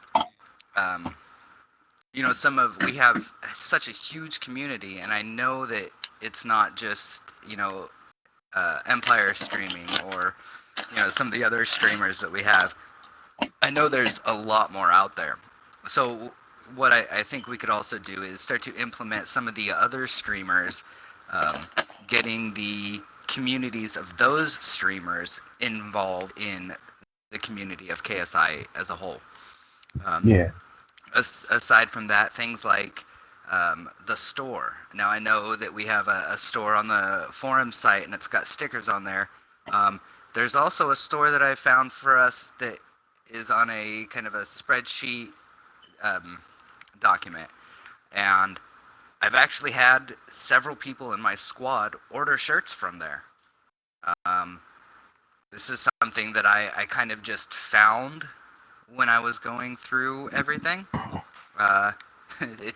we have such a huge community, and I know that it's not just, Empire streaming or, some of the other streamers that we have. I know there's a lot more out there. So what I think we could also do is start to implement some of the other streamers, getting the communities of those streamers involved in the community of KSI as a whole. Yeah. Aside from that, things like the store. Now I know that we have a store on the forum site and it's got stickers on there. There's also a store that I found for us that is on a kind of a spreadsheet document, and I've actually had several people in my squad order shirts from there. This is something that I kind of just found when I was going through everything. It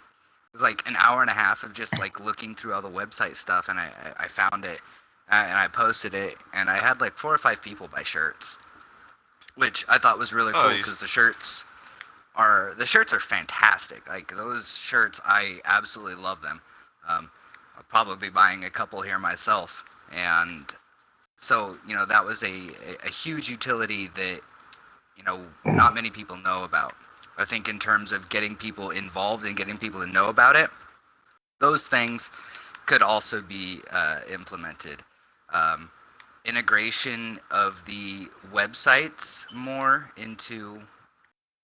was like an hour and a half of just like looking through all the website stuff, and I found it, and I posted it, and I had like 4 or 5 people buy shirts, which I thought was really cool because the shirts are fantastic. Like those shirts, I absolutely love them. I'll probably be buying a couple here myself, and so that was a huge utility that not many people know about. I think in terms of getting people involved and getting people to know about it, those things could also be implemented. Integration of the websites more into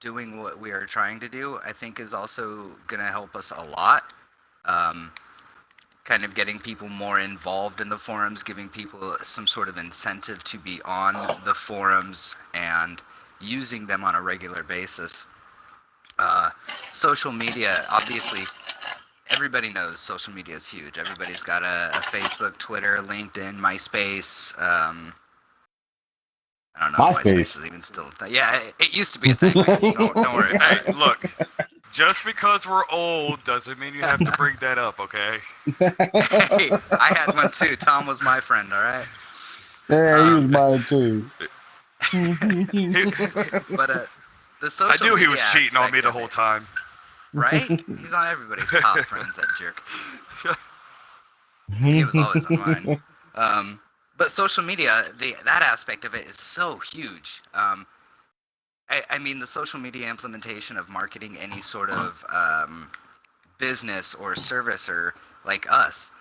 doing what we are trying to do, I think is also going to help us a lot. Kind of getting people more involved in the forums, giving people some sort of incentive to be on the forums and using them on a regular basis. Social media, obviously, everybody knows social media is huge. Everybody's got a Facebook, Twitter, LinkedIn, MySpace, I don't know if MySpace MySpace. is even still a thing. Yeah, it used to be a thing, man. Don't worry about Hey, it. look. Just because we're old doesn't mean you have to bring that up, okay? Hey, I had one too. Tom was my friend, all right? Yeah, he was mine too. But the I social knew he media was cheating on me aspect the of whole it, time. right? He's on everybody's top friends, that jerk. He was always on mine. But social media, that aspect of it is so huge. I mean, the social media implementation of marketing any sort of business or servicer like us,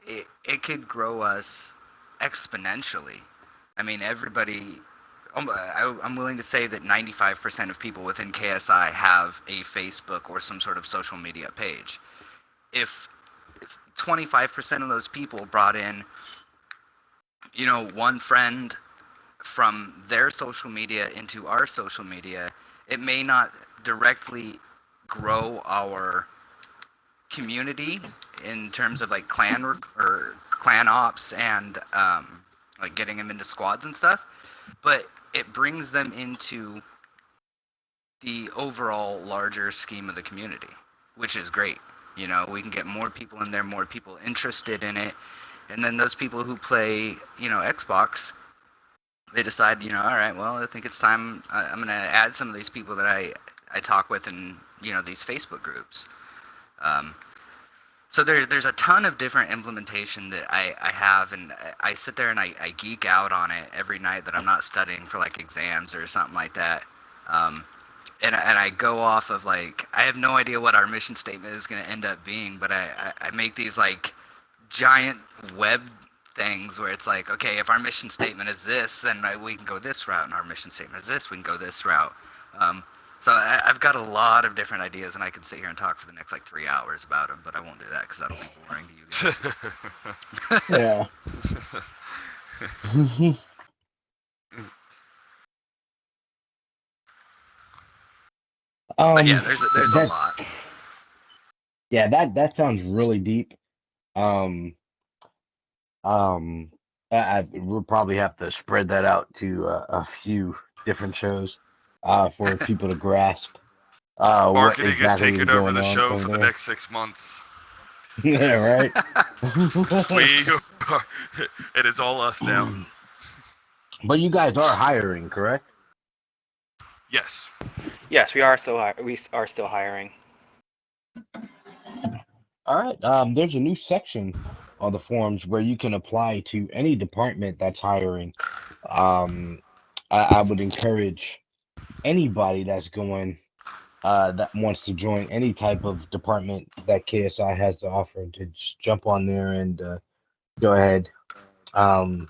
it could grow us exponentially. I mean, everybody. I'm willing to say that 95% of people within KSI have a Facebook or some sort of social media page. If 25% of those people brought in, one friend from their social media into our social media, it may not directly grow our community in terms of like or clan ops and like getting them into squads and stuff, but it brings them into the overall larger scheme of the community, which is great. We can get more people in there, more people interested in it, and then those people who play, Xbox, they decide, all right, well, I think it's time. I'm going to add some of these people that I talk with in, these Facebook groups. So there's a ton of different implementation that I have, and I sit there and I geek out on it every night that I'm not studying for like exams or something like that. And I go off of like, I have no idea what our mission statement is going to end up being, but I make these like giant web things where it's like, okay, if our mission statement is this, then we can go this route, and our mission statement is this, we can go this route. So I've got a lot of different ideas, and I can sit here and talk for the next like 3 hours about them, but I won't do that because that'll be boring to you guys. Yeah. But yeah, there's a that lot. yeah, that sounds really deep. Um, we'll probably have to spread that out to a few different shows, for people to grasp what Marketing is exactly is taking over going the on show from for the there. next 6 months. Yeah, right. We, it is all us now. But you guys are hiring, correct? Yes. Yes, we are still hiring. All right. There's a new section on the forums where you can apply to any department that's hiring. Um, I would encourage anybody that's going, that wants to join any type of department that KSI has to offer to just jump on there and go ahead. Um,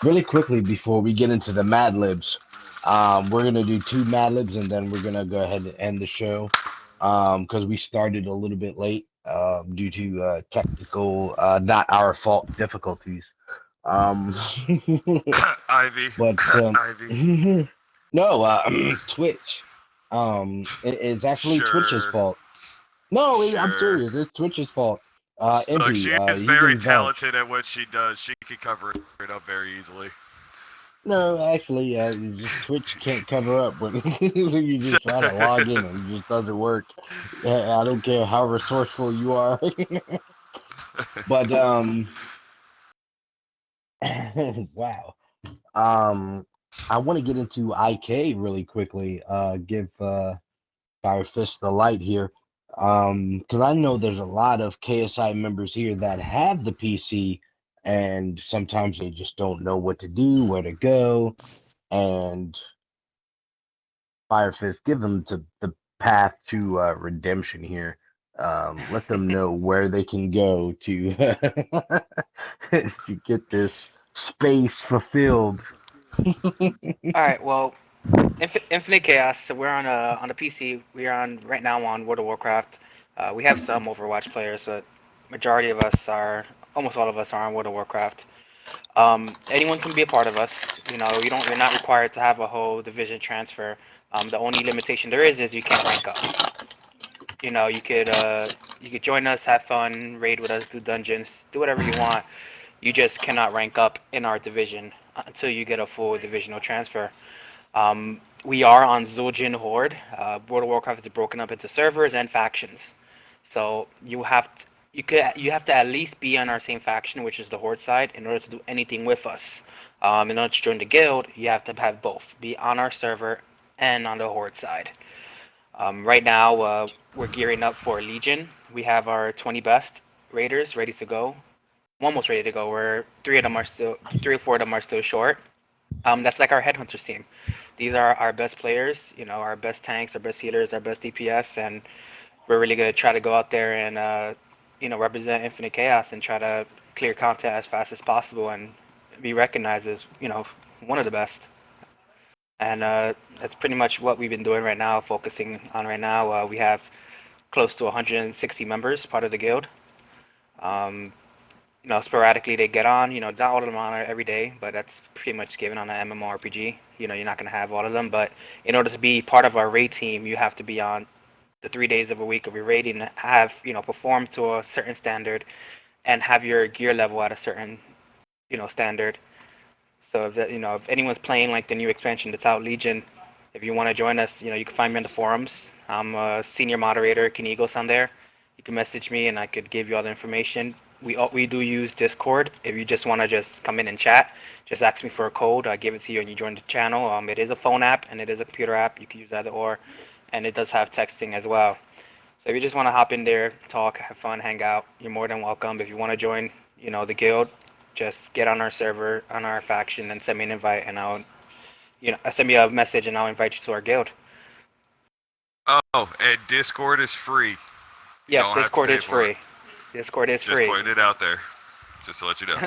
really quickly before we get into the Mad Libs, we're gonna do two Mad Libs and then we're gonna go ahead and end the show. Because we started a little bit late, due to technical, not our fault, difficulties. Um, Ivy. but Ivy. no, Twitch. It's actually Twitch's Sure. fault. No, I'm Sure. serious. It's Twitch's fault. Look, MP, she is you very can vouch. talented at what she does. She can cover it up very easily. No, actually, it's just Twitch can't cover up when you just try to log in and it just doesn't work. I don't care how resourceful you are. But wow. I want to get into IK really quickly. Give Firefist the light here. Because I know there's a lot of KSI members here that have the PC, and sometimes they just don't know what to do, where to go, and Firefist, give them the path to redemption here. Let them know where they can go to to get this space fulfilled. All right. Well, Infinite Chaos. So we're on a PC. We are on right now on World of Warcraft. We have some Overwatch players, but majority of us are, almost all of us are on World of Warcraft. Anyone can be a part of us. You're not required to have a whole division transfer. The only limitation there is you can't rank up. You could join us, have fun, raid with us, do dungeons, do whatever you want. You just cannot rank up in our division. until you get a full divisional transfer. We are on Zildjian Horde. World of Warcraft is broken up into servers and factions. So you have to at least be on our same faction, which is the Horde side, in order to do anything with us. In order to join the guild, you have to have both, be on our server and on the Horde side. Right now, we're gearing up for Legion. We have our 20 best raiders ready to go. Almost ready to go. We're three or four of them are still short. That's like our headhunters team. These are our best players, our best tanks, our best healers, our best DPS, and we're really gonna try to go out there and represent Infinite Chaos and try to clear content as fast as possible and be recognized as one of the best. And that's pretty much what we've been doing right now, focusing on right now. We have close to 160 members, part of the guild. Um, sporadically they get on. Not all of them on every day, but that's pretty much given on an MMORPG. You're not gonna have all of them, but in order to be part of our raid team, you have to be on the 3 days of a week of your raiding, have perform to a certain standard, and have your gear level at a certain standard. So if anyone's playing like the new expansion that's out, Legion, if you want to join us, you can find me on the forums. I'm a senior moderator, Kinigos on there. You can message me and I could give you all the information. We do use Discord. If you just want to just come in and chat, just ask me for a code. I give it to you and you join the channel. It is a phone app and it is a computer app. You can use either or, and it does have texting as well. So if you just want to hop in there, talk, have fun, hang out, you're more than welcome. If you want to join, the guild, just get on our server, on our faction, and send me an invite, and I'll, send me a message, and I'll invite you to our guild. Oh, and Discord is free. Yes, Discord is free. Discord is free. Just putting it out there, just to let you know.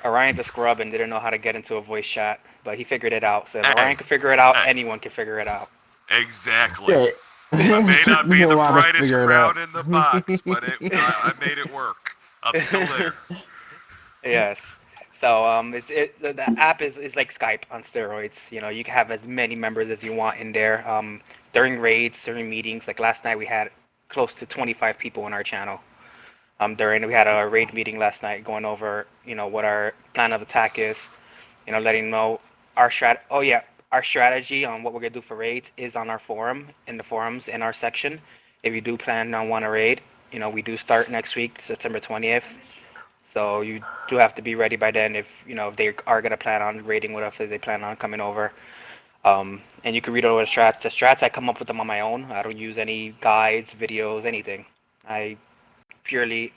Orion's a scrub and didn't know how to get into a voice chat, but he figured it out. So if Orion can figure it out, anyone can figure it out. Exactly. Yeah. I may not be the brightest crown out. in the box, but I made it work. I'm still there. Yes. So the app is like Skype on steroids. You can have as many members as you want in there. During raids, during meetings, like last night we had close to 25 people in our channel. We had a raid meeting last night going over, what our plan of attack is, letting them know our our strategy on what we're gonna do for raids is on our forum, in the forums in our section. If you do plan on want to raid, we do start next week, September 20th. So you do have to be ready by then if they are gonna plan on raiding with us, if they plan on coming over. And you can read over the strats. The strats, I come up with them on my own. I don't use any guides, videos, anything. I purely,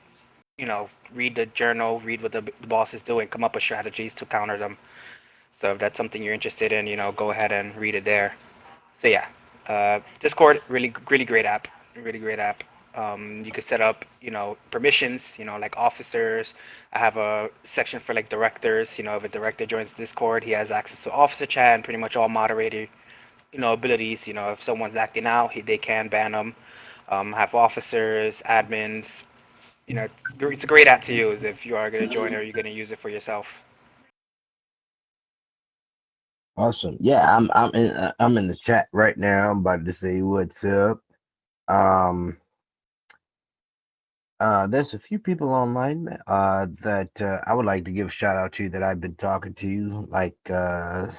read the journal, read what the boss is doing, come up with strategies to counter them. So if that's something you're interested in, go ahead and read it there. So yeah, Discord, really great app, really great app. You could set up, permissions, like officers. I have a section for like directors. If a director joins Discord, he has access to officer chat and pretty much all moderator, abilities. If someone's acting out, they can ban them. Have officers, admins. It's a great app to use if you are going to join or you're going to use it for yourself. Awesome. Yeah, I'm in the chat right now. I'm about to say what's up. There's a few people online that I would like to give a shout out to that I've been talking to. Like I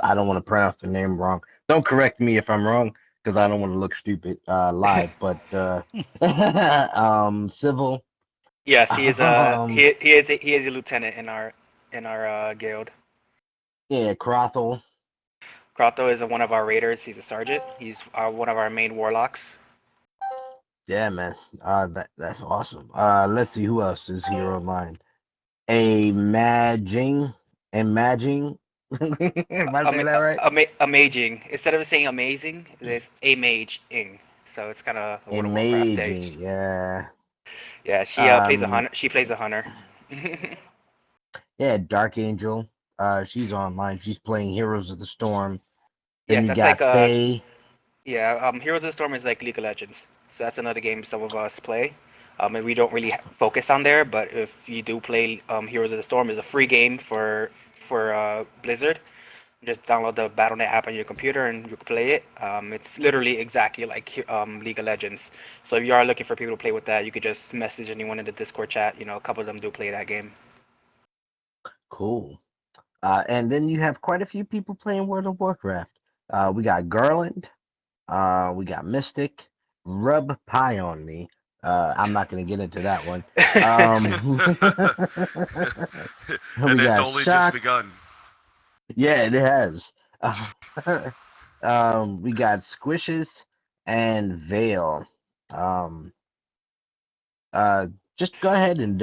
don't want to pronounce the name wrong. Don't correct me if I'm wrong because I don't want to look stupid live. But Civil. Yes, he is a lieutenant in our guild. Yeah, Crothel. Krato is one of our raiders. He's a sergeant. He's one of our main warlocks. Yeah, man. That's awesome. Let's see who else is here online. Imaging. Am I saying that right? Amazing. Instead of saying amazing, it's amaging. So it's kind of a World of Warcraft Amazing. Yeah. Yeah, she plays a hunter. She plays a hunter. Yeah, Dark Angel. She's online. She's playing Heroes of the Storm. Then Yes, you that's got like Faye. yeah. Heroes of the Storm is like League of Legends. So that's another game some of us play. And we don't really focus on there. But if you do play Heroes of the Storm, is a free game for Blizzard. Just download the Battle.net app on your computer and you can play it. It's literally exactly like League of Legends. So if you are looking for people to play with that, you could just message anyone in the Discord chat. A couple of them do play that game. Cool. And then you have quite a few people playing World of Warcraft. We got Garland. We got Mystic. Rub Pie on Me. I'm not going to get into that one. And We it's got only just Shock. begun. Yeah, it has. We got Squishes and Veil. Um, uh, just go ahead and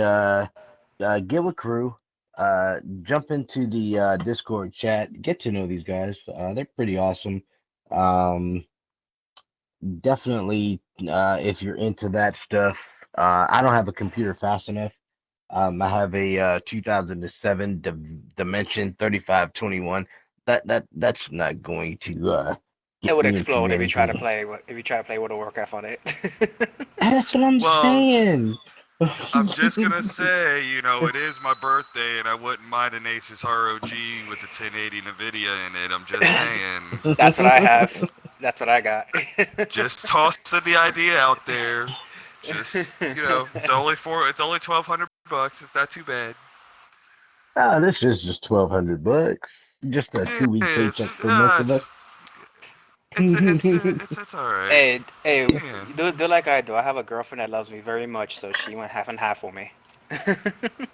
get with crew. Jump into the Discord chat. Get to know these guys. They're pretty awesome. Um, Definitely, if you're into that stuff. I don't have a computer fast enough. I have a 2007 Dimension 3521. That's not going to It get would me into explode if you try to anything. play if you try to play World of Warcraft on it. That's what I'm Well, saying. I'm just gonna say, it is my birthday, and I wouldn't mind an Asus ROG with the 1080 NVIDIA in it. I'm just saying. That's what I have. That's what I got. Just tossing the idea out there. Just, it's only $1,200. It's not too bad. This is just $1,200. Just a Yeah, 2 week paycheck for most of us. it's all right. Hey, Yeah. do like I do. I have a girlfriend that loves me very much, so she went half and half for me.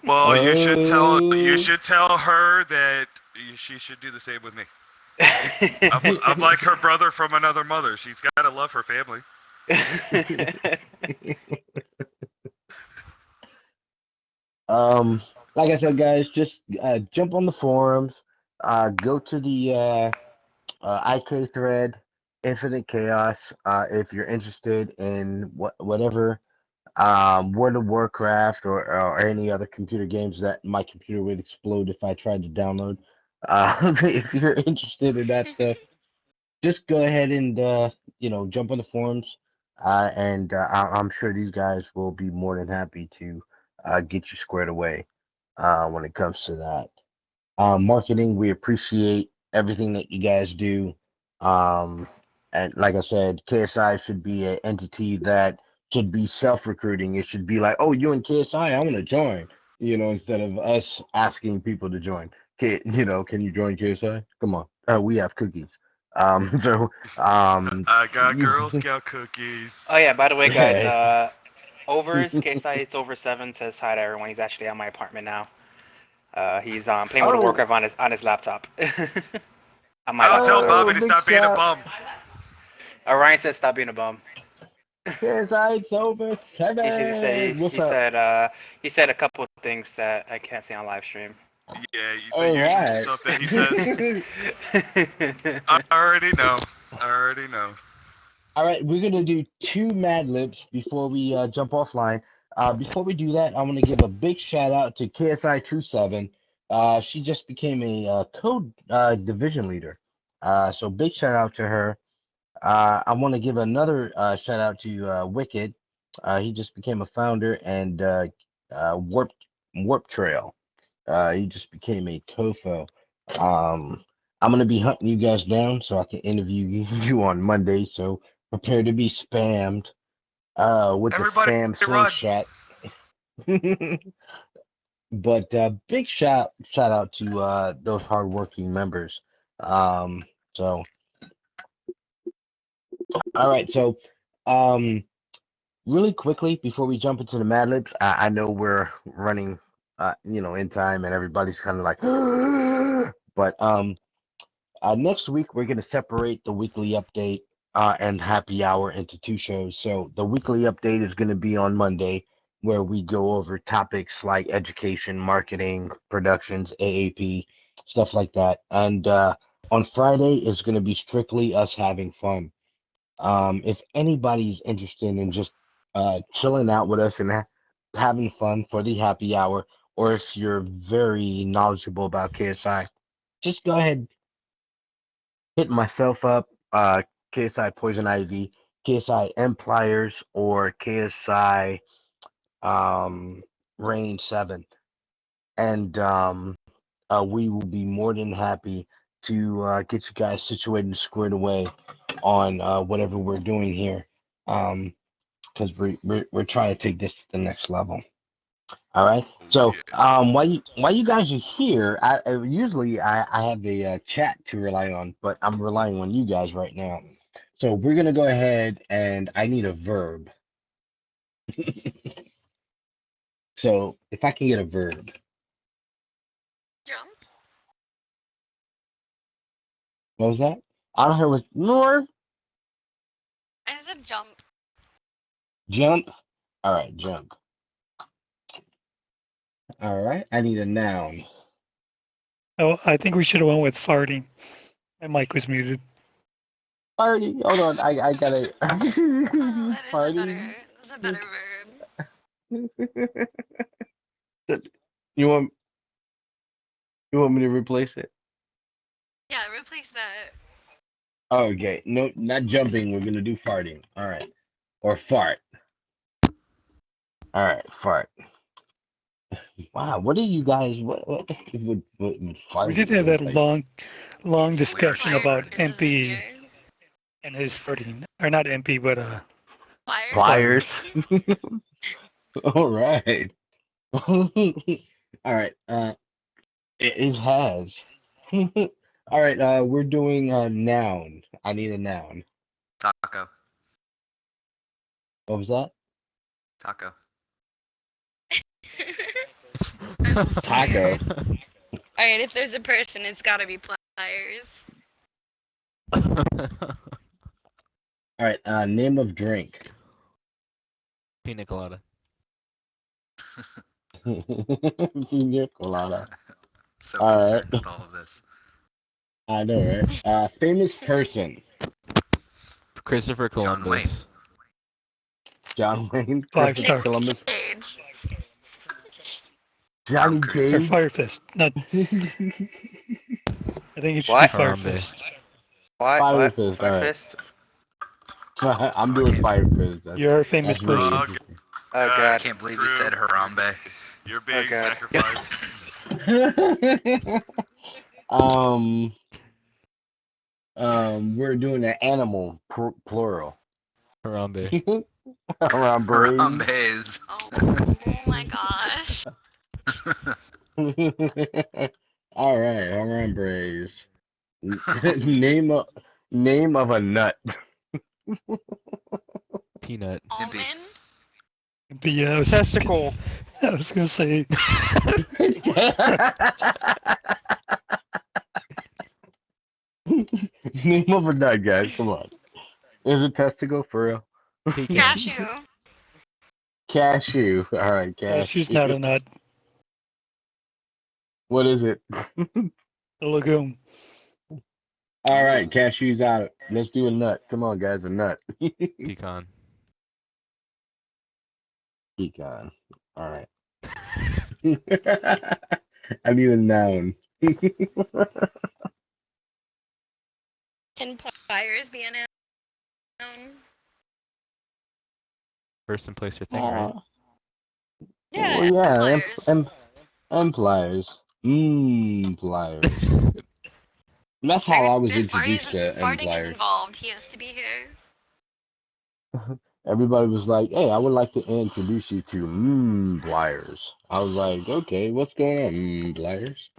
Well, you should tell Oh. her that she should do the same with me. I'm like her brother from another mother. She's got to love her family. Um, like I said, guys, just jump on the forums, go to the IK thread, Infinite Chaos, if you're interested in whatever World of Warcraft or any other computer games that my computer would explode if I tried to download. If you're interested in that stuff, just go ahead and jump on the forums, and I'm sure these guys will be more than happy to get you squared away when it comes to that. Marketing, we appreciate everything that you guys do. Um, and like I said, KSI should be an entity that should be self-recruiting. It should be like, oh, you in KSI, I want to join. Instead of us asking people to join. Can you join KSI? Come on, we have cookies. So I got Girl Scout cookies. Oh yeah, by the way, guys, yeah. Overs KSI it's over 7 says hi to everyone. He's actually at my apartment now. He's playing World of Oh, Warcraft on his laptop. On my I'll laptop, tell sorry. Bobby oh, to big stop being a shout. bum. Ryan said stop being a bum. KSI, it's over He said 7. What's up? he said a couple of things that I can't say on live stream. Yeah, the All usual right. stuff that he says. I already know. All right, we're gonna do 2 Mad Libs before we jump offline. Before we do that, I want to give a big shout out to KSI True 7. She just became a code division leader. So big shout out to her. I want to give another shout out to Wicked. He just became a founder, and Warp Trail. He just became a COFO. I'm gonna be hunting you guys down so I can interview you on Monday. So prepare to be spammed with the Everybody spam run. slingshot. But big shout out to those hardworking members. Um, so all right, so um, really quickly before we jump into the Mad Libs, I know we're running in time and everybody's kind of like, but next week, we're going to separate the weekly update and happy hour into 2 shows. So the weekly update is going to be on Monday, where we go over topics like education, marketing, productions, AAP, stuff like that. And on Friday is going to be strictly us having fun. If anybody's interested in just chilling out with us and having fun for the happy hour, or if you're very knowledgeable about KSI, just go ahead, hit myself up, KSI Poison Ivy, KSI Empires, or KSI um, Range 7. And we will be more than happy to get you guys situated and squared away on whatever we're doing here. Because we're trying to take this to the next level. All right. So, Yeah. while you guys are here, usually I have a chat to rely on, but I'm relying on you guys right now. So we're gonna go ahead and I need a verb. So if I can get a verb, Jump. what was that? I don't hear what more I said jump. jump. All right, jump. All right. I need a noun. Oh, I think we should have went with farting. My mic was muted. Party. Hold on. I gotta Oh, that is a party. better. That's a better verb. You want me to replace it? Yeah, replace that. Okay. No, not jumping. We're gonna do farting. All right. Or fart. All right, fart. Wow, what are you guys? What the heck would We farting did have be that like? long Weird discussion about shit. Pliers isn't MP here. and his farting. Or not MP, but Pliers? Pliers. pliers. All right. All right. It has. All right. We're doing a noun. I need a noun. Taco. What was that? Taco. I'm Taco. scared. Alright, if there's a person, it's gotta be pliers. All right. Name of drink. Pina colada. Pina colada. So All right. concerned with all of this. I know, right? Famous person. Christopher John Wayne. Columbus. John Wayne. 5 Christopher star. Columbus. Cage. Johnny Tom Cruise. Or Cage. Fire Fist. Not. I think it should be What? Fire Harambe. Fist. What? Fire What? Fist. All Fire right. fist? I'm Oh, I doing can't, Fire Fist. You're a famous That's really person. Okay. interesting. Oh Yeah, I god. can't believe you True. said Harambe. You're Oh being god. sacrificed. um, we're doing an animal plural. Harambe. Around brains. Harambe's. Oh my gosh. All right, around brains. name of a nut. Peanut. Impy. Almond? But yeah, Testicle. I was gonna say Name of a nut, guys. Come on. Is it testicle for real? Pecan. Cashew. Cashew. All right, she's not cashew. a nut. What is it? A legume. All right, cashew's out. Let's do a nut. Come on, guys, a nut. Pecan. Pecan. All right. I need a noun. Can pliers be a noun? Person, place, or thing, right? Yeah, Well, yeah, pliers. pliers. Pliers. That's how I was introduced to Farting is pliers. involved. He has to be here. Everybody was like, "Hey, I would like to introduce you to pliers." I was like, "Okay, what's going on, pliers?"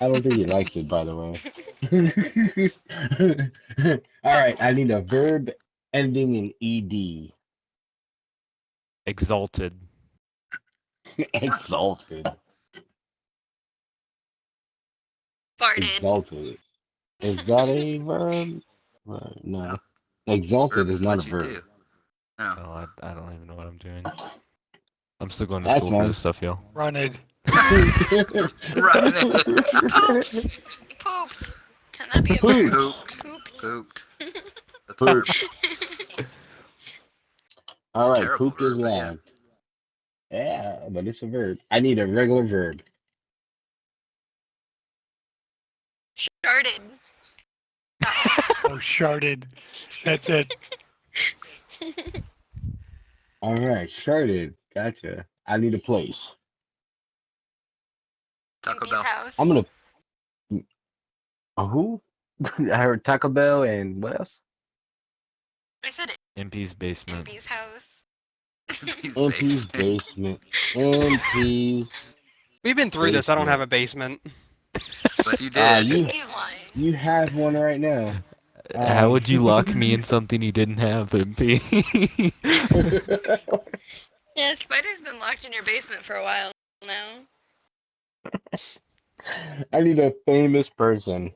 I don't think he likes it, by the way. All right, I need a verb ending in ed. Exalted. Exalted. Farted. Exalted. Is that a verb? No. Exalted Verb is is not a what you verb. do. No. Oh, I don't even know what I'm doing. I'm still going to That's school for fine. this stuff, y'all. Running. Running. Pooped. Pooped. Can that be a Pooped. verb? Pooped. Pooped. That's a Pooped. verb. All It's a right, terrible pooped is verb, but yeah. live. Yeah, but it's a verb. I need a regular verb. Sharted. Oh, sharded. That's it. All right, sharded. Gotcha. I need a place. Taco Baby's Bell. house. I'm gonna. Who? I heard Taco Bell and what else? I said MP's basement. MB's house. MP's MP's basement. MP's We've been through this. I don't have basement. a basement. But you did. He's lying. You have one right now. How would you lock me in something you didn't have, MP? Yeah, Spider's been locked in your basement for a while now. I need a famous person.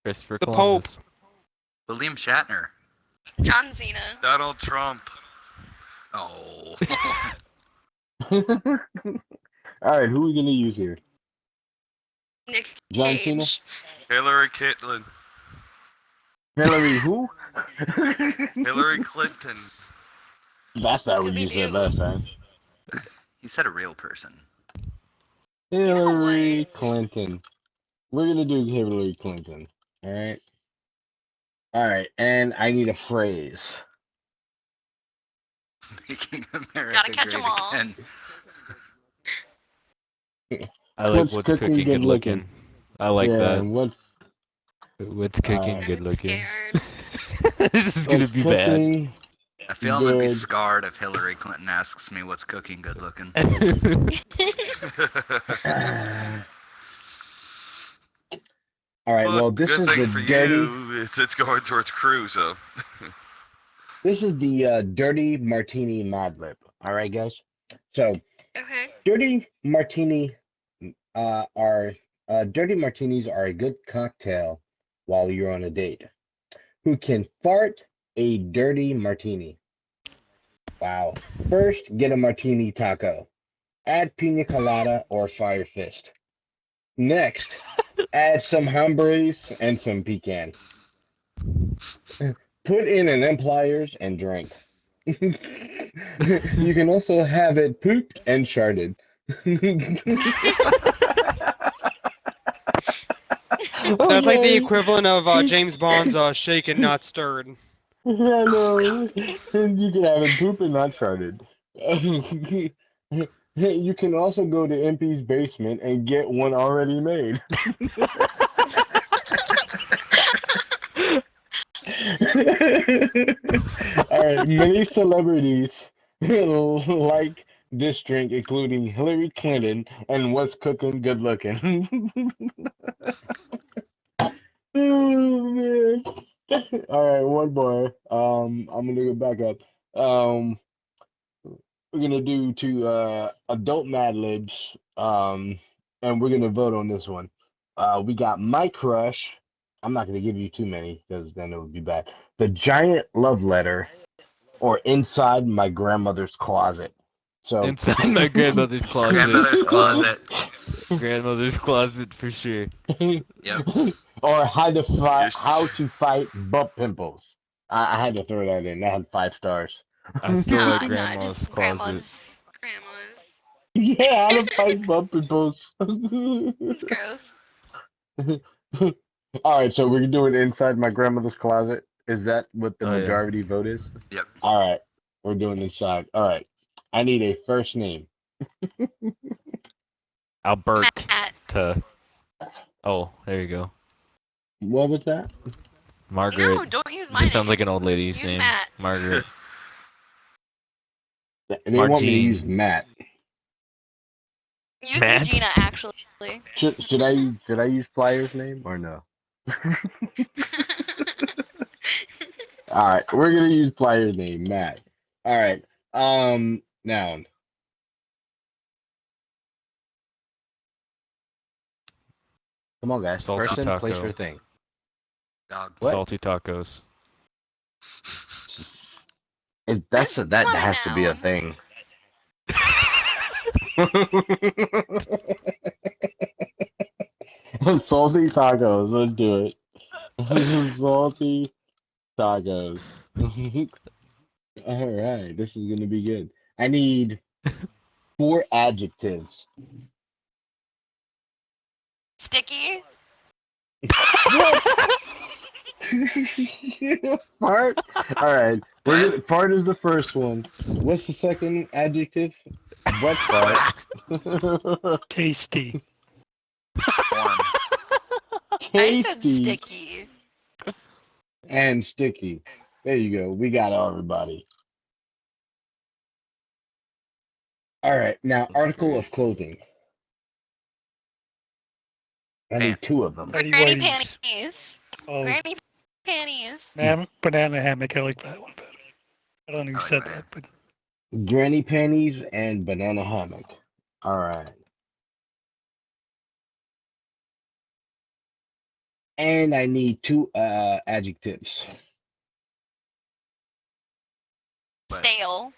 Christopher The Pope. Columbus. William Shatner. John Cena. Donald Trump. Oh. All right, who are we gonna use here? Nick John Cage. Cena? Hillary Clinton. Hillary who? Hillary Clinton. That's not what you said last time. He said a real person. Hillary Clinton. We're gonna do Hillary Clinton. All right. All right, and I need a phrase. Making America Gotta catch great 'em all. again. I like what's cooking, good looking. I like that. What's cooking, good looking. This is gonna be bad. I feel I'm gonna be scarred if Hillary Clinton asks me what's cooking good looking. All right, well, this good is thing the for dirty. you is it's going towards crew, so. This is the dirty martini Mad Lib. All right, guys. So, dirty martini dirty martinis are a good cocktail while you're on a date. Who can fart a dirty martini? Wow. First, get a martini taco. Add pina colada or fire fist. Next, add some hombres and some pecan. Put in an pliers and drink. You can also have it pooped and sharded. That's like the equivalent of James Bond's shaken, not stirred. I know. You can have it pooped and not sharded. You can also go to MP's basement and get one already made. All right, many celebrities like this drink, including Hillary Clinton and What's Cooking Good Looking. Oh man! All right, one more. I'm gonna go back up. We're gonna do two adult Mad Libs. And we're gonna vote on this one. We got My Crush. I'm not gonna give you too many because then it would be bad. The Giant Love Letter, or Inside My Grandmother's Closet. So inside my grandmother's closet. Grandmother's closet. Grandmother's closet for sure. Yep. Or how to fight butt pimples. I had to throw that in. That had 5 stars. I still like grandma's closet. Yeah, how to fight butt pimples. It's gross. All right, so we're doing Inside My Grandmother's Closet. Is that what the majority vote is? Yep. All right, we're doing Inside. All right, I need a first name. Alberta. Oh, there you go. What was that? Margaret. No, don't use my Just sounds name. like an old lady's Use name. Matt. Margaret. They want me to use Matt. Use Matt? Regina, actually. Should I use Flyer's name or no? All right, we're gonna use Flyer's name, Matt. All right, noun. Come on, guys. Salty Person, taco. place, or thing. Dog. What? Salty tacos. That has to be a thing. Salty tacos. Let's do it. Salty tacos. All right, this is gonna be good. I need 4 adjectives. Sticky. Fart. All right, fart is the first one. What's the second adjective? Wet fart. Tasty. Warm. I said Tasty sticky. and sticky. There you go. We got everybody. All right, now That's article great. of clothing. I Pants. need two of them. Tidy Granny whities. panties. Oh, Granny panties. banana hammock. I like that one better. I don't know I who like said that. that, but Granny panties and banana hammock. All right. And I need two adjectives. But Stale.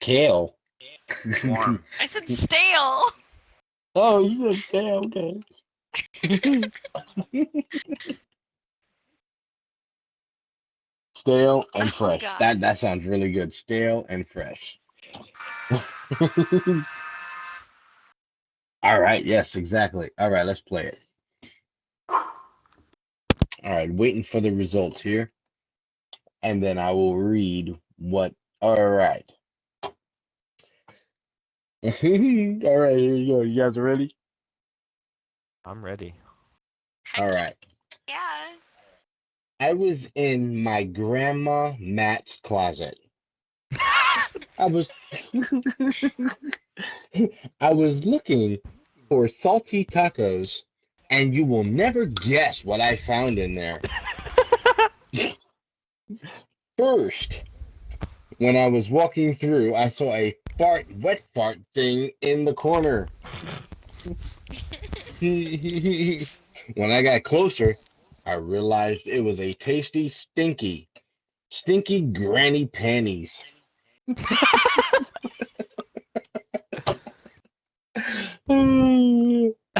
Kale. warm. I said stale. Oh, you said stale. Okay. Stale and Oh fresh. god. That sounds really good. Stale and fresh. All right. Yes, exactly. All right. Let's play it. All right. Waiting for the results here, and then I will read what. All right. All right. Here you go. You guys ready? I'm ready. All Heck right. yeah. I was in my grandma Matt's closet. I was I was looking for salty tacos, and you will never guess what I found in there. First, when I was walking through, I saw a wet fart thing in the corner. When I got closer, I realized it was a tasty, stinky granny panties.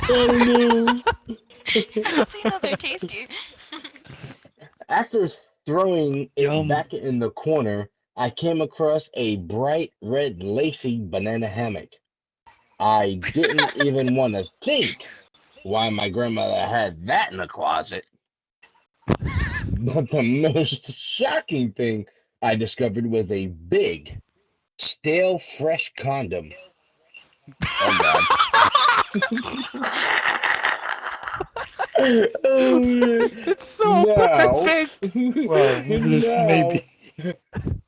Oh, no. See how they're tasty. After throwing it yum. back in the corner, I came across a bright red lacy banana hammock. I didn't even want to think why my grandmother had that in the closet. But the most shocking thing I discovered was a big, stale, fresh condom. Oh, God. Oh, man. It's so Now, perfect. Well, this now, maybe.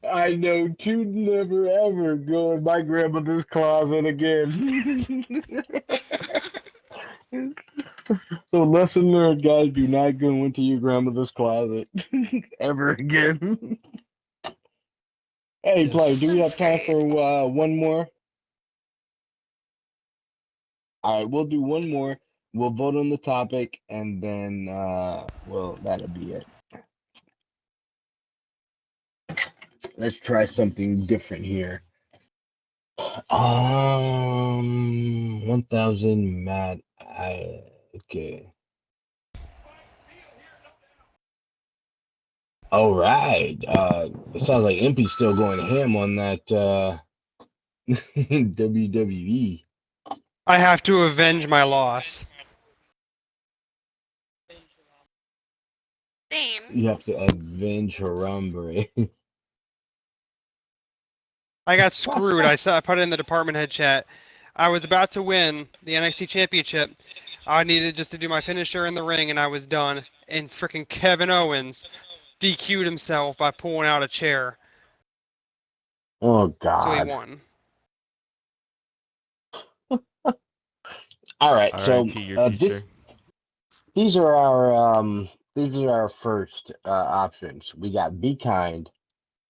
I know to never ever go in my grandmother's closet again. So lesson learned, guys, do not go into your grandmother's closet ever again. Hey, player, do Yes. we have time Great. for one more? All right, we'll do one more. We'll vote on the topic, and then, well, that'll be it. Let's try something different here. 1,000 Matt. Okay. All right. It sounds like Impy's still going ham on that WWE. I have to avenge my loss. Same. You have to avenge Harambe. I got screwed. I put it in the department head chat. I was about to win the NXT Championship. I needed just to do my finisher in the ring, and I was done. And freaking Kevin Owens DQ'd himself by pulling out a chair, Oh so he God. won. All right. So R.I.P. your future. these are our first options. We got Be Kind,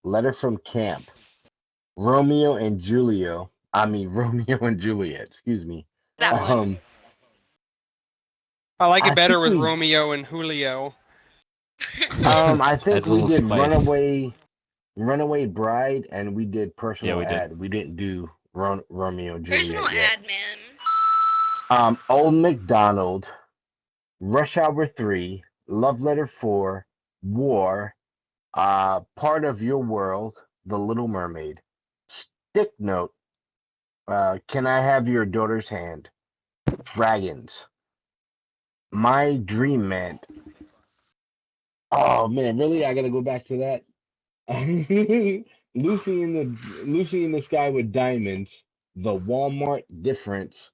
Letter from Camp, Romeo and Julio. I mean Romeo and Juliet. Excuse me. That one. I like it I better think with we Romeo and Julio. I think Adds a we little did spice. Runaway Bride, and we did Yeah, Personal we did. Ad. We didn't do Romeo and Personal Juliet yet. ad, man. Old MacDonald, Rush Hour 3, Love Letter 4, War, Part of Your World, The Little Mermaid, Stick Note, Can I Have Your Daughter's Hand, Dragons, My Dream Man. Oh man, really? I gotta go back to that. Lucy in the Sky with Diamonds, The Walmart Difference,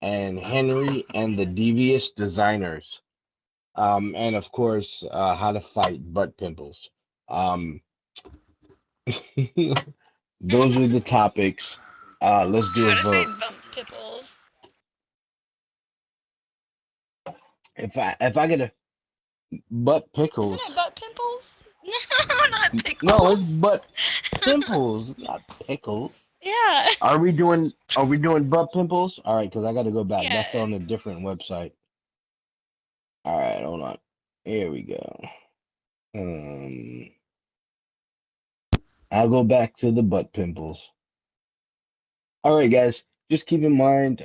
and Henry and the Devious Designers. And of course, How to Fight Butt Pimples. Um, those are the topics. Let's do How a to vote. find bump pimples. If I get a butt pickles. Isn't it butt pimples? No, not pickles. No, it's butt pimples, not pickles. Yeah. Are we doing butt pimples? All right, because I got to go back. Yeah. That's on a different website. All right, hold on. Here we go. I'll go back to the butt pimples. All right, guys. Just keep in mind,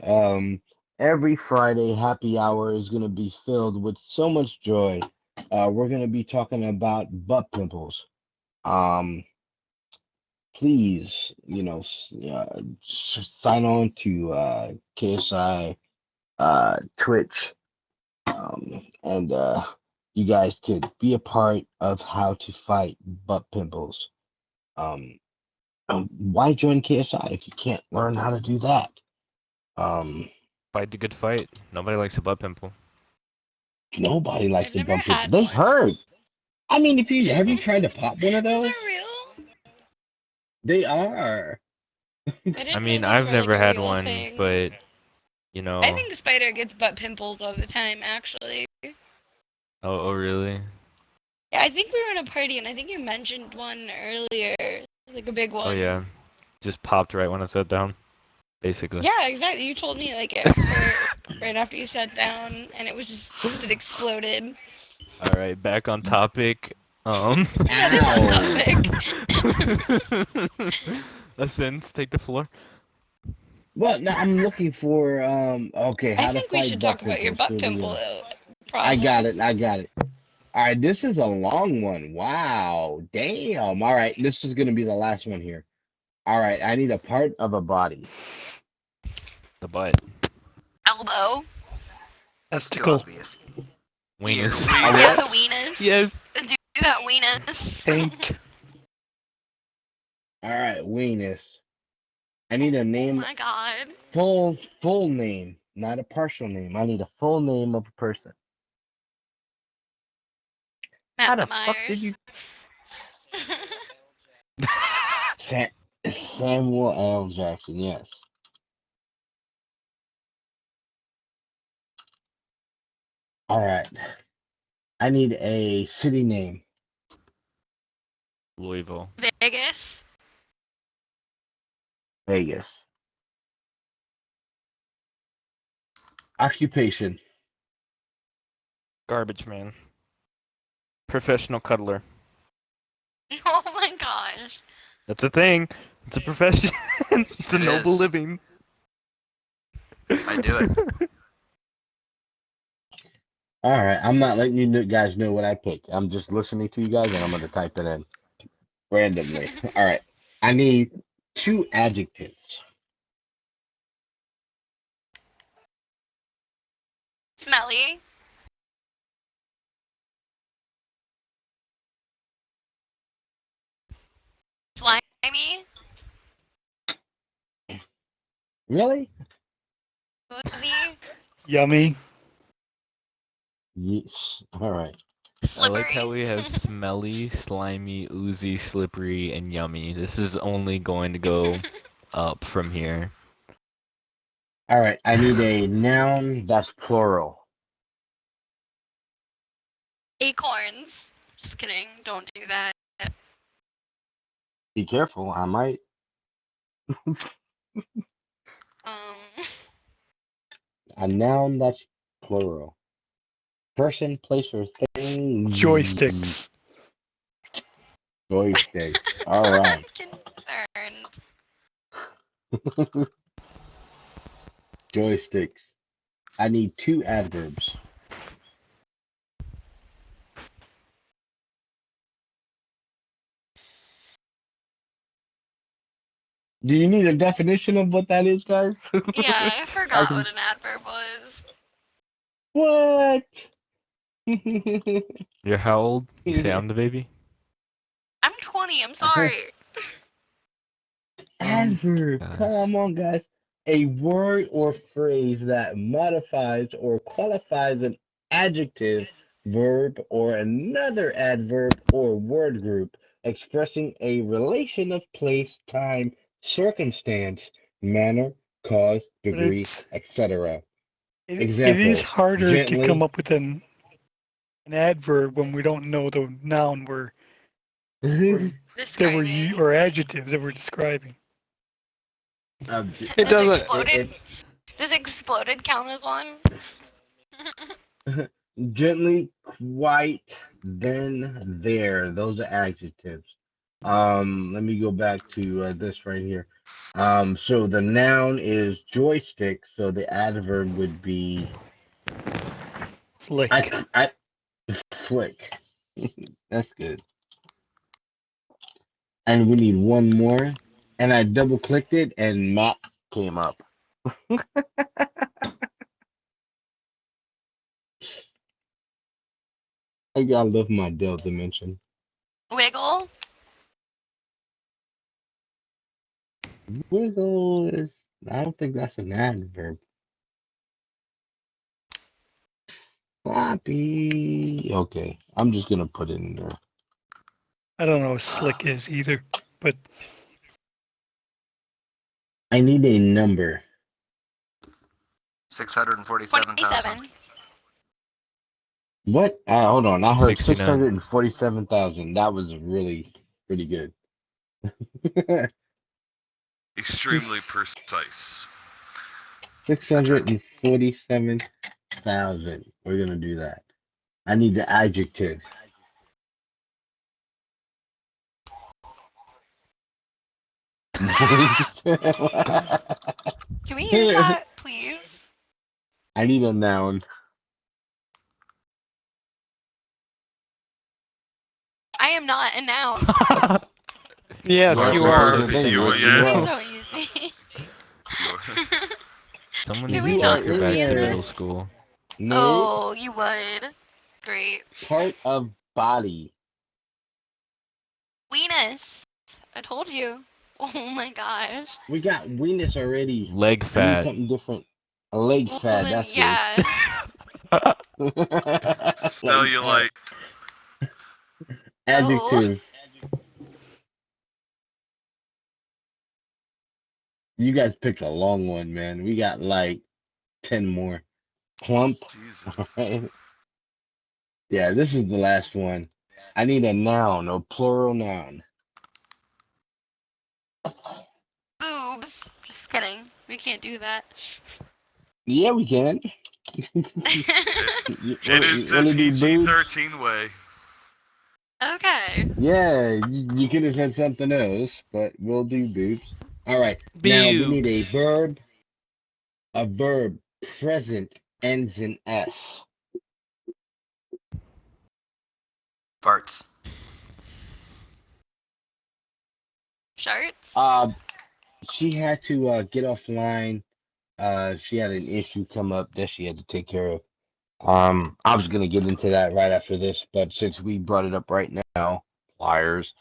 every Friday happy hour is gonna be filled with so much joy. We're gonna be talking about butt pimples. Please, sign on to KSI Twitch, and you guys could be a part of how to fight butt pimples. Why join KSI if you can't learn how to do that? Fight the good fight. Nobody likes a butt pimple. Nobody likes I've the never butt pimple. had They one. hurt. I mean, if you have you tried to pop one of Is those? that real? They are. I mean, I've never had one, thing. but you know. I think Spider gets butt pimples all the time, actually. Oh, really? Yeah, I think we were in a party, and I think you mentioned one earlier, like a big one. Oh yeah, just popped right when I sat down, basically. Yeah, exactly. You told me like it hurt right after you sat down, and it exploded. All right, back on topic. On topic. Ascends, take the floor. Well, no, I'm looking for okay, how I to think we fight should butt talk about your pimples butt through the, pimple I problems. got it. All right, this is a long one. Wow, damn. All right, this is gonna be the last one here. All right, I need a part of a body. The butt. Elbow. That's too Testicle. obvious. Weenus. Yeah, the weenus. Yes. Do that weenus. Taint. All right, weenus. I need a name. Oh my god. Full name, not a partial name. I need a full name of a person. How the fuck did you? Samuel L. Jackson, yes. All right. I need a city name. Louisville. Vegas. Vegas. Occupation. Garbage man. Professional cuddler. Oh my gosh. That's a thing. It's a profession. It's a It noble is. living. I do it. All right. I'm not letting you guys know what I pick. I'm just listening to you guys, and I'm going to type it in randomly. All right. I need 2 adjectives. Smelly. Slimy. Really? Oozy. Yummy. Yes. All right. I like how Slippery. we have smelly, slimy, oozy, slippery, and yummy. This is only going to go up from here. All right. I need a noun that's plural. Acorns. Just kidding. Don't do that. Be careful. I might. A noun that's plural. Person, place, or thing. Joysticks. Joystick. All right. Concerned. Joysticks. I need 2 adverbs. Do you need a definition of what that is, guys? Yeah, I forgot what an adverb was. What? You're how old? You say I'm the baby? I'm 20. I'm sorry. Adverb. Come on, guys. A word or phrase that modifies or qualifies an adjective, verb, or another adverb or word group, expressing a relation of place, time, circumstance, manner, cause, But degree, etc. it is Example, harder to come gently. up with an adverb when we don't know the noun Describing. or adjective that we're describing. It Does doesn't. exploded? Does exploded count as one? Gently, quite, then, there. Those are adjectives. Let me go back to this right here. So the noun is joystick, so the adverb would be Slick. I flick. That's good. And we need one more. And I double clicked it and map came up. I gotta love my Dell dimension. Wiggle. Wiggle is, I don't think that's an adverb. Floppy. Okay, I'm just gonna put it in there. I don't know what slick is either, but I need a number. 647,000. What? Hold on. I heard 69. 647,000. That was really pretty good. Extremely precise. 647,000. We're gonna do that. I need the adjective. Can we use that, please? I need a noun. I am not a noun. Yes, Well, you that's are. the thing. You are, Yes, you This is are. so easy. Someone Can needs we to You take are not her just back use to in middle it? school. no Oh, you would. Great. part of body. Weenus. I told you. Oh my gosh. We got weenus already. Leg I need fat. something different. A leg Well fat. then, That's good. yeah. Leg fat. Cellulite. Oh. Adjective. You guys picked a long one, man. We got like 10 more. Plump. Jesus. Alright. Yeah, this is the last one. I need a noun, a plural noun. Boobs. Just kidding. We can't do that. Yeah, we can. It is the Wanna do boobs? PG-13 way. Okay. Yeah, you could have said something else, but we'll do boobs. All right. Now we need Boobs. a verb. A verb present ends in S. Farts. Shirts? She had to get offline. She had an issue come up that she had to take care of. I was gonna get into that right after this, but since we brought it up right now, liars.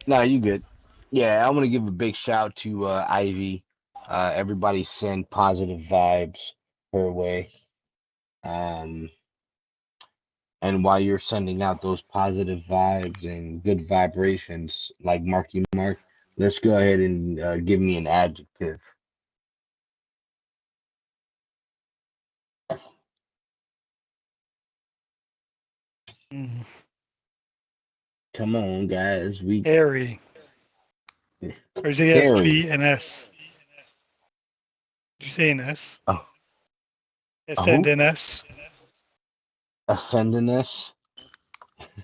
No, you good. Yeah, I want to give a big shout to Ivy. Everybody send positive vibes her way. Um, and while you're sending out those positive vibes and good vibrations, like Marky Mark, let's go ahead and give me an adjective. mm, Come on, guys. hairy. Or does he have Harry. P and S? Did you say an S? Oh, S and who? an S? Ascendiness.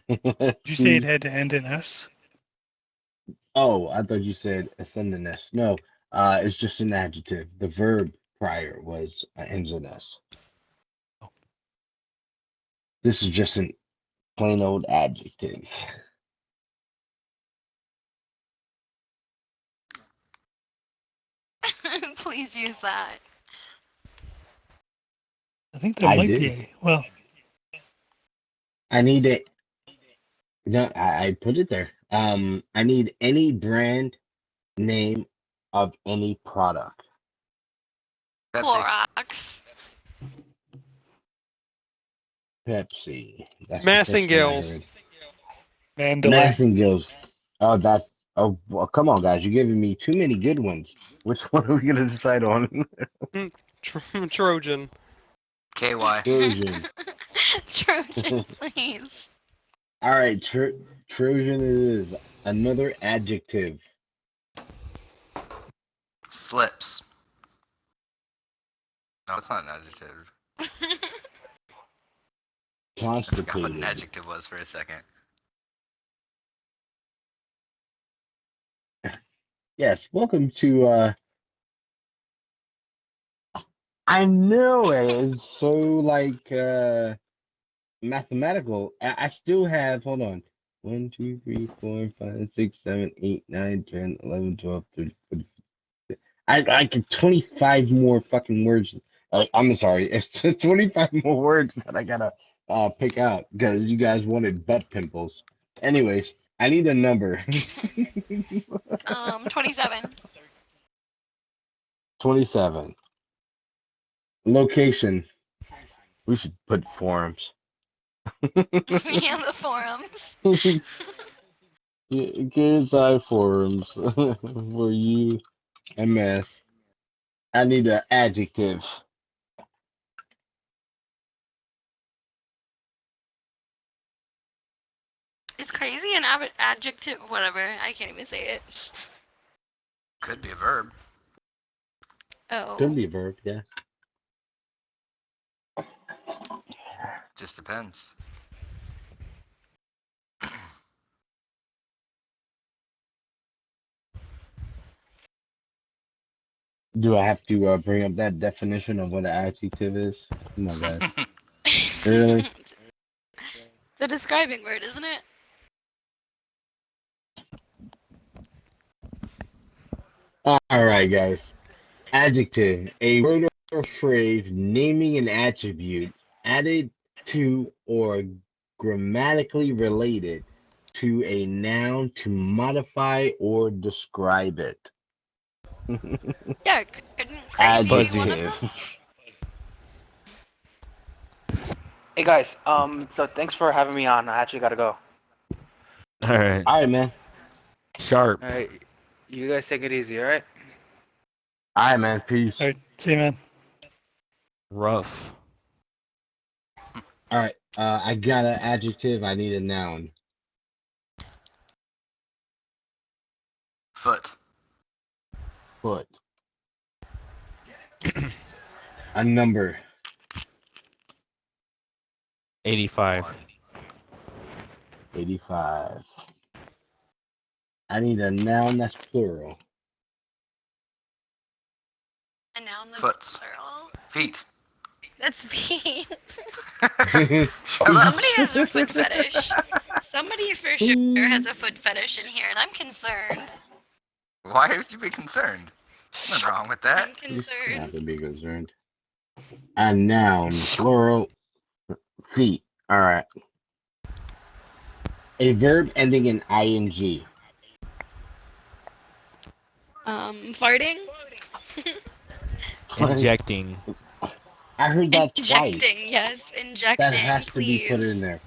Did you say it had to end in S? Oh, I thought you said ascendiness. No, it's just an adjective. The verb prior was ends in S. This is just an plain old adjective. Please use that. I think there I might did. be. Well, I need it. No, I put it there. I need any brand name of any product. Pepsi. Clorox. Pepsi. That's the first one I Massingales. heard. Mandalay. Massingales. Oh, that's Oh, well, come on, guys. You're giving me too many good ones. Which one are we going to decide on? Trojan. KY. Trojan. Trojan, please. All right, Trojan it is. Another adjective. Slips. No, it's not an adjective. I forgot what an Constipated. adjective was for a second. Yes, welcome to I know it. It's so like mathematical. I still have, hold on. 1, 2, 3, 4, 5, 6, 7, 8, 9, 10, 11, 12, 13, 14. I get 25 more fucking words. I'm sorry, it's 25 more words that I gotta pick out because you guys wanted butt pimples. Anyways, I need a number. 27. 27. Location. We should put forums. Yeah, the forums. KSI forums for you, MS. I need an adjective. Is crazy an adjective? Whatever. I can't even say it. Could be a verb. Oh. Could be a verb, yeah. Just depends. Do I have to bring up that definition of what an adjective is? Come on, guys. Really? The describing word, isn't it? All right, guys. Adjective, a word or phrase naming an attribute added to or grammatically related to a noun to modify or describe it. Yeah, couldn't crazy be one of Adjective. them? Hey guys, so thanks for having me on. I actually gotta go. All right. All right, man. Sharp. All right, you guys take it easy. All right. All right, man. Peace. All right, see you, man. Rough. All right. I got an adjective. I need a noun. Foot. Foot. A number. 85. 85. I need a noun that's plural. A noun that's Foots. plural. Feet. That's feet. Shut up. Somebody has a foot fetish. Somebody for sure has a foot fetish in here, and I'm concerned. Why would you be concerned? Nothing wrong with that. I'm concerned. Not to be concerned. A noun, plural, feet. All right. A verb ending in ing. Farting? Injecting. I heard that Injecting, twice. yes, injecting, That has to be please. put in there.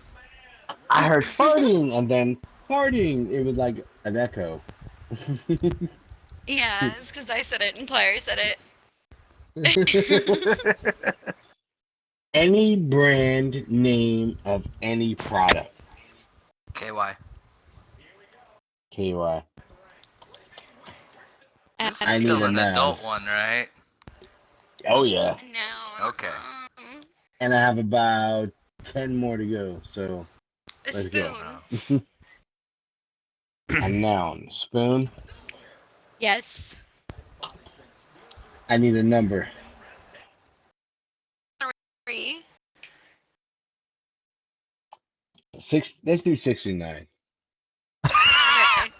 I heard farting and then farting. It was like an echo. Yeah, it's because I said it and Claire said it. Any brand name of any product. KY. KY. This I is need still a an noun. adult one, right? Oh yeah. Noun. Okay. And I have about 10 more to go. So A let's spoon. go. A noun. Spoon. Yes. I need a number. 3. Let's do 69. Okay.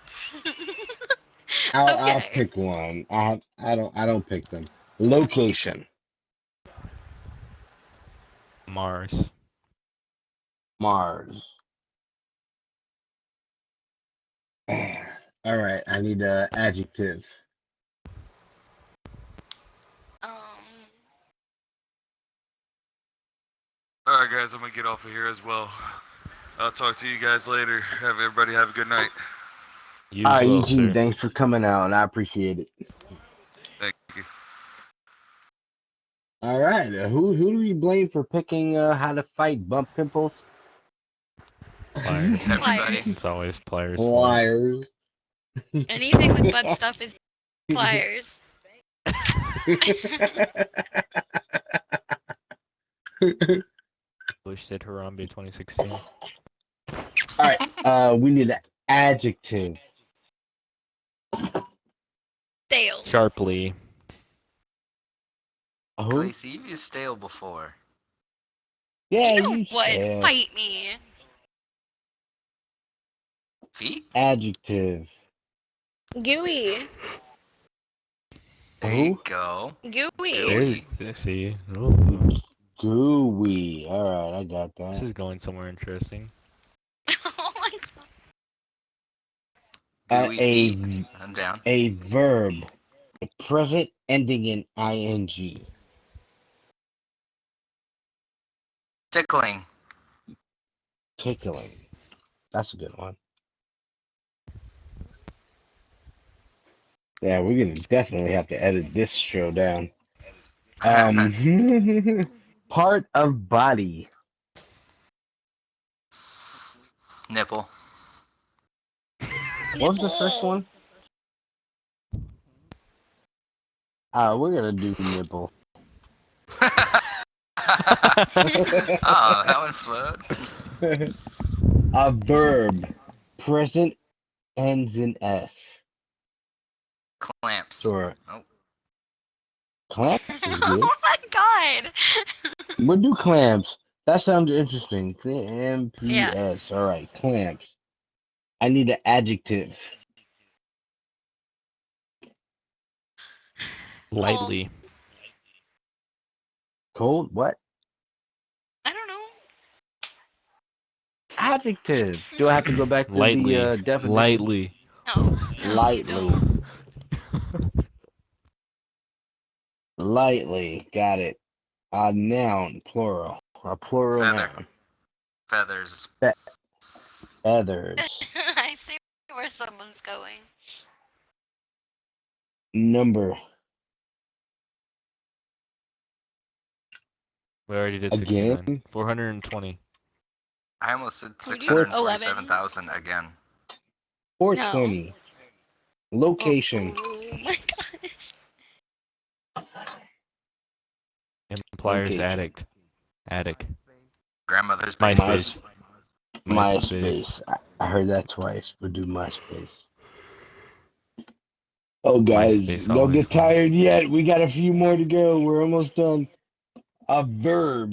I'll Okay. pick one. I don't pick them. Location. Mars. Mars. All right, I need a adjective. Alright guys, I'm gonna get off of here as well. I'll talk to you guys later. Everybody have a good night. You All as right, well, Eugene, sir. thanks for coming out, and I appreciate it. Thank you. All right, who do we blame for picking how to fight bump pimples? Pliers. Everybody. It's always pliers' fault. Liars. Anything with butt stuff is pliers. Bush said Harambe 2016. All right, we need an adjective. Stale. Sharply. Who? Khaleesi, you've used stale before. Yeah, You know you what? stale. Fight me. Feet? Adjective. Gooey. There Who? you go. Gooey. There's, see. Ooh, Gooey. All right, I got this that. is going somewhere interesting. Oh my Gooey A feet. I'm down. a verb. A present ending in ing. Tickling. Tickling. That's a good one. Yeah, we're gonna definitely have to edit this show down. Part of body. Nipple. What was the first one? We're gonna do nipple. Oh, that one flowed. A verb. Present ends in s. Clamps. Sure. Oh. Clamps is good. Oh my god. We'll do clamps. That sounds interesting. MPS. Yeah. All right, clamps. I need an adjective. Lightly. Cold? What? I don't know. Adjective. Do I have to go back to Lightly. the definition? Lightly. No. No, Lightly. you don't. Lightly. Got it. A noun, plural. A plural Feather. noun. Feathers. Feathers. I see where someone's going. Number. We already did Again? 69. 420. I almost said Can we do 627,000 again. 420. Location. Oh my gosh. Pliers Location. addict. Attic. Grandmother's basement. MySpace. MySpace. I heard that twice, but do MySpace. Oh, guys, MySpace don't always get tired wins. yet. We got a few more to go. We're almost done. A verb,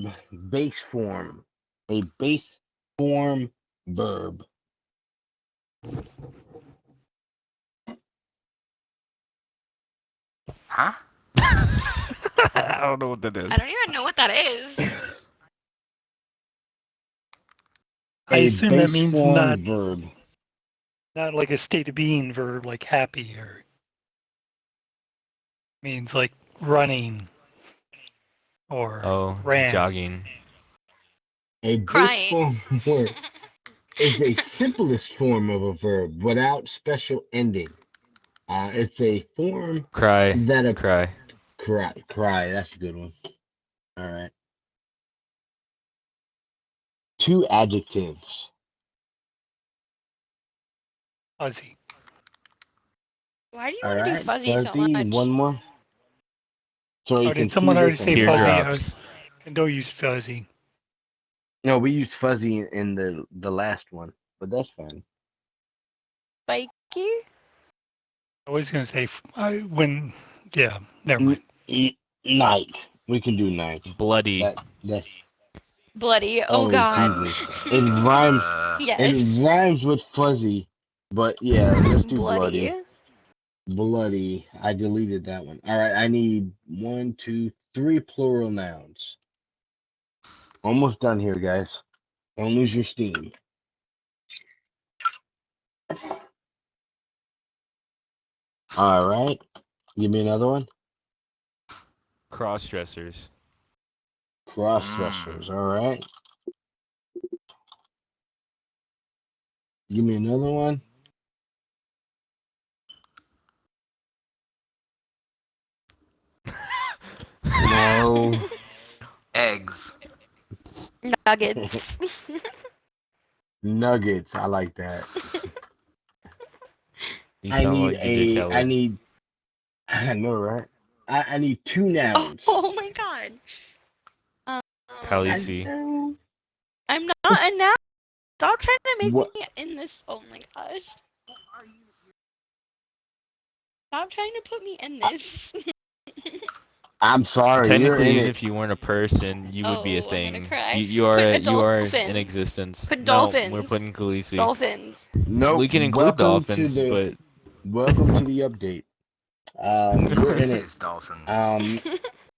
base form. A base form verb. Huh? I don't know what that is. I don't even know what that is. I A assume that base means form verb. not like a state of being verb like happy or means like running or ran. Jogging. A base Crying. form verb is a simplest form of a verb without special ending. It's a form Cry. that a Cry. cry. That's a good one. All right. 2 adjectives. Fuzzy. Why do you All want to do right. fuzzy so Fuzzy. much? One more. So you Oh, can did someone see already this say and fuzzy? Teardrops. Don't use fuzzy. No, we used fuzzy in the last one, but that's fine. Spiky? I was gonna say yeah, never mind. Night. We can do night. Bloody. That's Bloody. Oh god. Jesus. It rhymes. Yes. It rhymes with fuzzy, but yeah, let's do Bloody. bloody. Bloody. I deleted that one. All right. I need 1, 2, 3 plural nouns. Almost done here, guys. Don't lose your steam. All right. Give me another one. Cross-dressers. Cross-dressers. All right. Give me another one. Eggs. Nuggets. Nuggets. I like that. You I sound need like DJ a. I Khaled. need. I know, right? I need two nouns. Oh my god. I Khaleesi. know. I'm not a now. Stop trying to make What? me in this. Oh my gosh. Stop trying to put me in this. I'm sorry. You're Technically, in even it. if you weren't a person, you would be a Oh, I'm gonna thing. cry. Put a You are in dolphin. existence. Put No, we're dolphins. putting Khaleesi. Dolphins. Nope. We can include dolphins, but Welcome to the update. You're in it. Khaleesi's dolphins.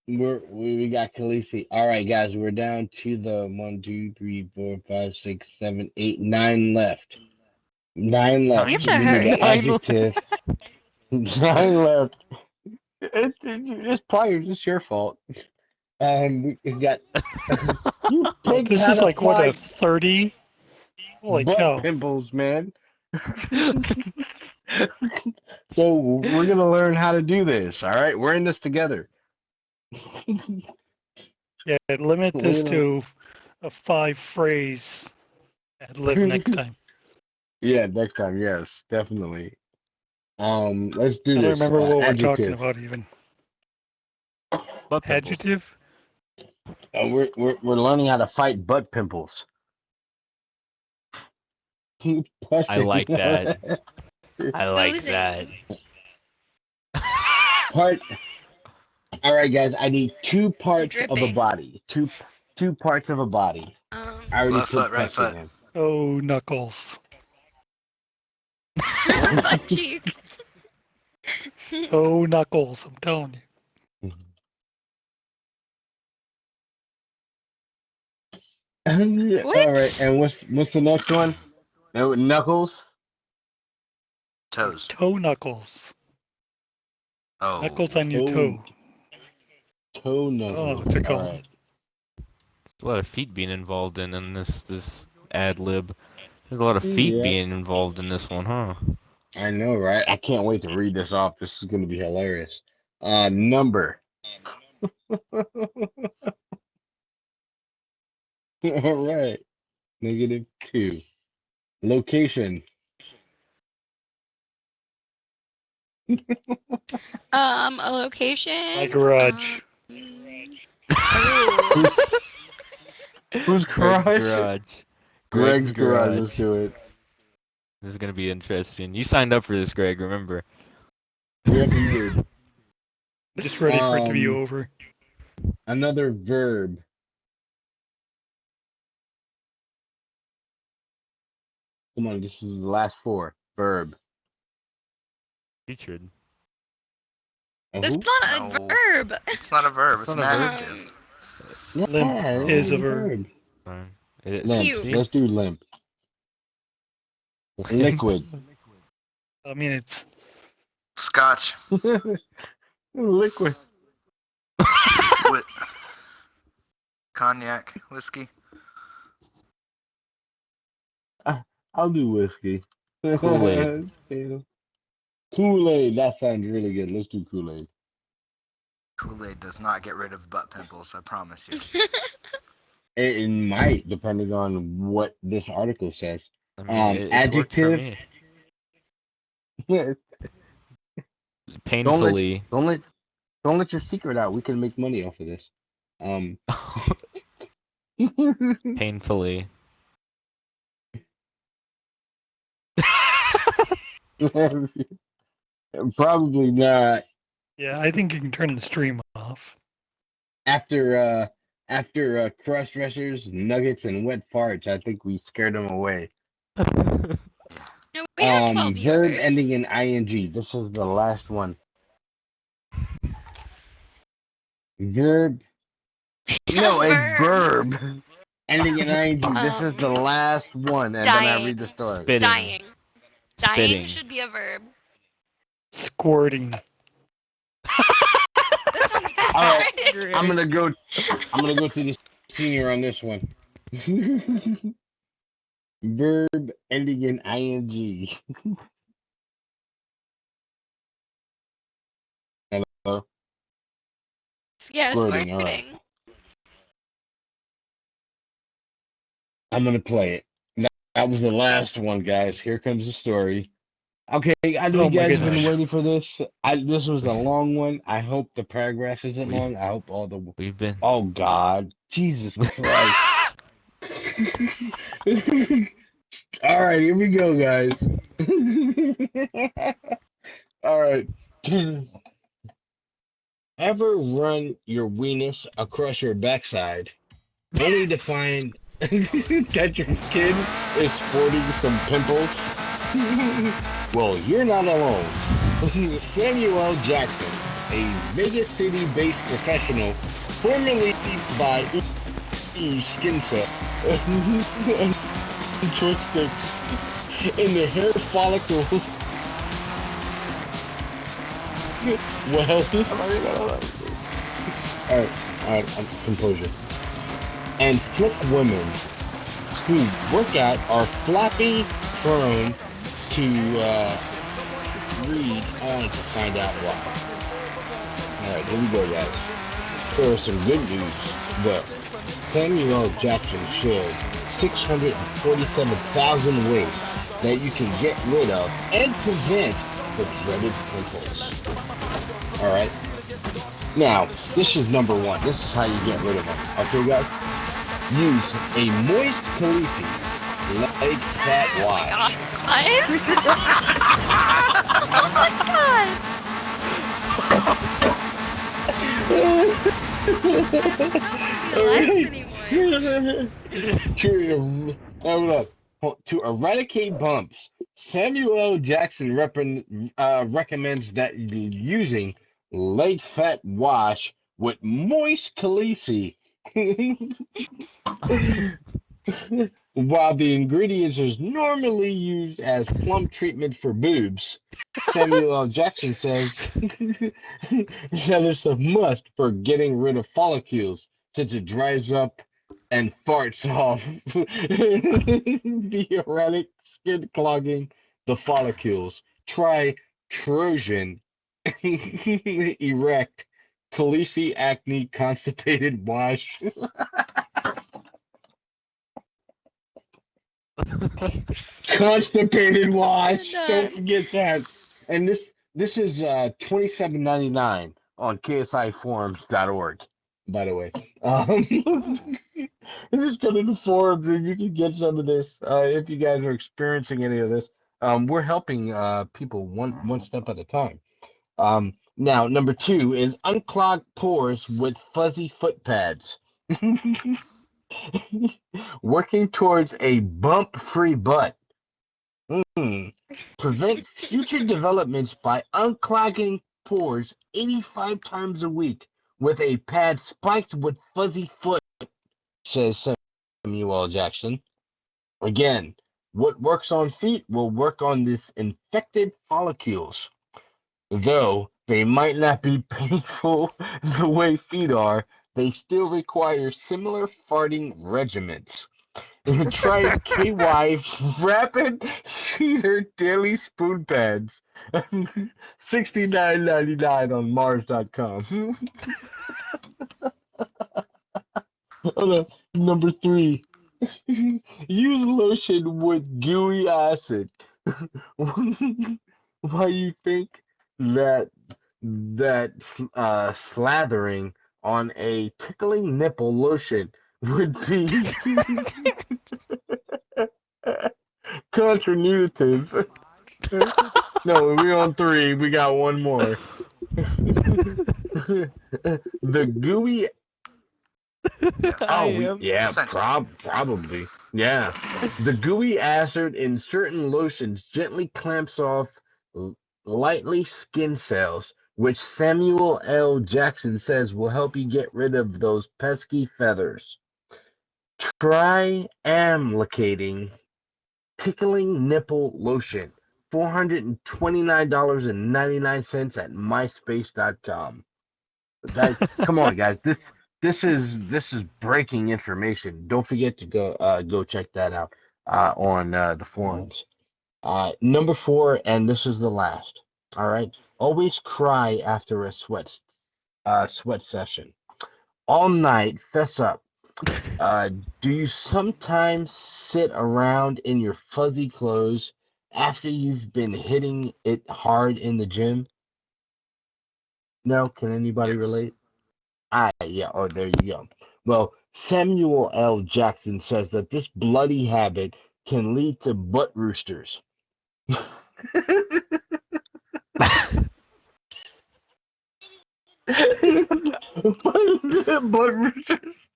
We got Khaleesi. All right, guys, we're down to the 1, 2, 3, 4, 5, 6, 7, 8, 9 left. 9 You left. have nine, to We need hurry. an adjective. 9 left. It's probably just your fault. We got. You picked This how is to like what, a fight 30? Holy butt cow. pimples, man. So we're gonna learn how to do this. All right, we're in this together. Yeah, limit We're this gonna. to a 5 phrase ad lib next time. Yeah, next time. Yes, definitely. Let's do I don't this. remember what we're talking Adjective. about even. butt pimples. Adjective? We're learning how to fight butt pimples. I Pussing. like that. I like that. Oozing. Part. All right, guys. I need 2 parts of a Dripping. body. Two parts of a body. I already Left put foot, right pussing foot. in. Oh, knuckles. Butt cheek. Oh, knuckles, I'm telling you. All right, What? and what's the next one? Knuckles. Toes. Toe knuckles. Oh. Knuckles on your Toe toe. knuckles. Oh, took All all. right. There's a lot of feet being involved in this ad lib. There's a lot of feet Yeah, being involved in this one, huh? I know, right? I can't wait to read this off. This is gonna be hilarious. Number. All right. -2. Location. A location. My garage. Oh. Whose Greg's garage? garage. Greg's garage. Let's do it. This is gonna be interesting. You signed up for this, Greg. Remember? Yep, he did. Just ready for it to be over. Another verb. Come on, this is the last 4. Verb. Featured. That's not a No. verb. It's not a verb. It's an not a verb. adjective. Yeah, Limp it is a verb. Limp. Cute. Let's do limp. Liquid. I mean, it's Scotch. Liquid. Whi- Cognac. Whiskey. I'll do whiskey. Kool-Aid. Kool-Aid. That sounds really good. Let's do Kool-Aid. Kool-Aid does not get rid of butt pimples, I promise you. It might, depending on what this article says. I mean, it's worked for Adjective. me. Don't Painfully. let your secret out. We can make money off of this. Painfully. Probably not. yeah. I think you can turn the stream off. After cross dressers, nuggets, and wet farts, I think we scared them away. No, we have 12 Verb viewers. ending in ing. This is the last one. Verb. No, a verb ending in ing. This is the last one, and then I Dying. read the story. Spitting. Dying. Dying Spitting. should be a verb. Squirting. That sounds good. All right, I'm gonna go to the senior on this one. Verb ending in ing. Hello. Yeah, Squirting, squirting. all right. I'm gonna play it. That was the last one, guys. Here comes the story. Okay, I know Oh you my guys have been goodness. waiting for this. This was a long one. I hope the paragraph isn't We've long. I hope all the. we've been. Oh God, Jesus Christ! All right, here we go, guys. All right. Ever run your weenus across your backside only to find that your skin is sporting some pimples? Well, you're not alone. Samuel L. Jackson, a Vegas City-based professional, formerly by Skin Set and short sticks in the hair follicles. Well, all right, composure. And flick women who work out are floppy prone to read on to find out why. Alright, here we go, guys. There are some good news, though. Samuel Jackson shared 647,000 ways that you can get rid of and prevent the dreaded pimples. Alright? Now, this is number one. This is how you get rid of them. Okay, guys? Use a moist Khaleesi leg fat wash. To eradicate bumps, Samuel L. Jackson recommends that using leg fat wash with moist Khaleesi. While the ingredients is normally used as plum treatment for boobs, Samuel L. Jackson says that it's a must for getting rid of follicles since it dries up and farts off the erratic skin clogging the follicles. Try Trojan Erect Khaleesi Acne Constipated Wash. Constipated wash. Don't forget that. And this is $27.99 on KSIforums.org. By the way, just go to the forums and you can get some of this. If you guys are experiencing any of this, we're helping people one step at a time. Now number two is unclog pores with fuzzy foot pads. Working towards a bump-free butt. Prevent future developments by unclogging pores 85 times a week with a pad spiked with fuzzy foot, says Samuel Jackson. Again, what works on feet will work on this infected follicles. Though they might not be painful the way feet are, they still require similar farting regimens. Try KY Rapid Cedar Daily Spoon Pads. $69.99 on Mars.com. Number three. Use lotion with gooey acid. Why you think that slathering on a tickling nipple lotion would be contra-nutritive? No, we're on three. We got one more. The gooey. Yes. Probably. Yeah. The gooey acid in certain lotions gently clamps off lightly skin cells, which Samuel L. Jackson says will help you get rid of those pesky feathers. Try amplicating tickling nipple lotion. $429.99 at myspace.com. Guys, come on, guys. This is breaking information. Don't forget to go check that out on the forums. Number four, and this is the last. All right. Always cry after a sweat session. All night, fess up. Do you sometimes sit around in your fuzzy clothes after you've been hitting it hard in the gym? No? Can anybody Yes. relate? Yeah. Oh, there you go. Well, Samuel L. Jackson says that this bloody habit can lead to butt roosters. Blood roosters.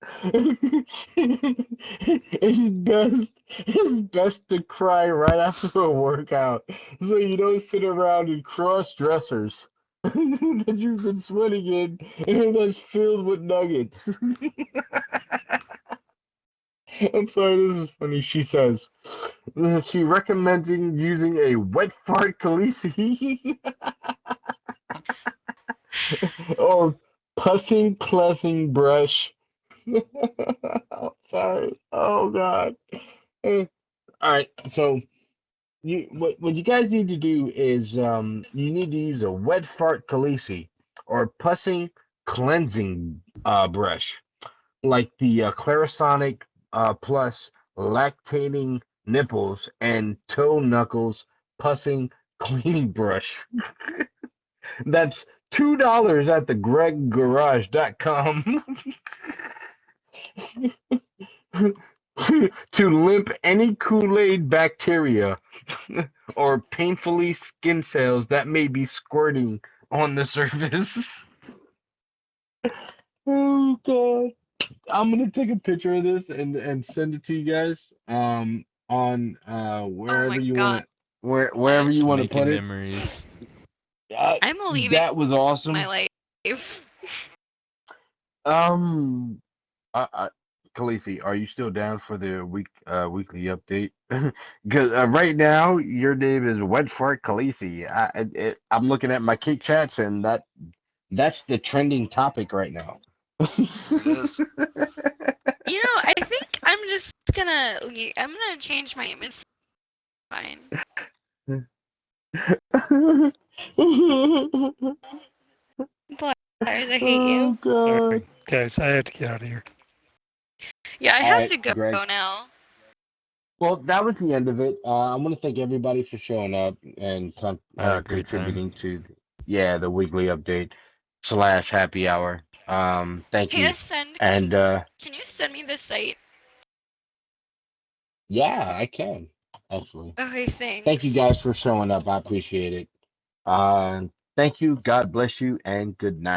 It's best to cry right after a workout, so you don't sit around in cross dressers that you've been sweating in and that's filled with nuggets. I'm sorry, this is funny. She says she recommending using a wet fart Khaleesi or pussing cleansing brush. Sorry. Oh God. All right. So what you guys need to do is you need to use a wet fart Khaleesi or pussing cleansing brush like the Clarisonic Plus lactating nipples and toe knuckles pussing cleaning brush. That's $2 at the greggarage.com. to limp any Kool-Aid bacteria or painfully skin cells that may be squirting on the surface. Oh God. I'm gonna take a picture of this and send it to you guys on Oh wherever my you god. want to wherever you want to Making put it. memories. I'm leaving That was my awesome. life. Um Khaleesi, are you still down for the weekly update? Because right now your name is Wet Fart Khaleesi. I'm looking at my kick chats and that's the trending topic right now. It is. You know, I think I'm just gonna I'm gonna change my image. Fine. Bars, I hate Oh you. All God. right, guys, I have to get out of here. Yeah, I All have right, to go Greg. now. Well, that was the end of it. I want to thank everybody for showing up and Great time. contributing to the weekly update slash happy hour. Thank Hey, you. And can you send me the site? yeah, I can actually. Okay, Thank you thanks. guys for showing up. I appreciate it. Thank you. God bless you, and good night.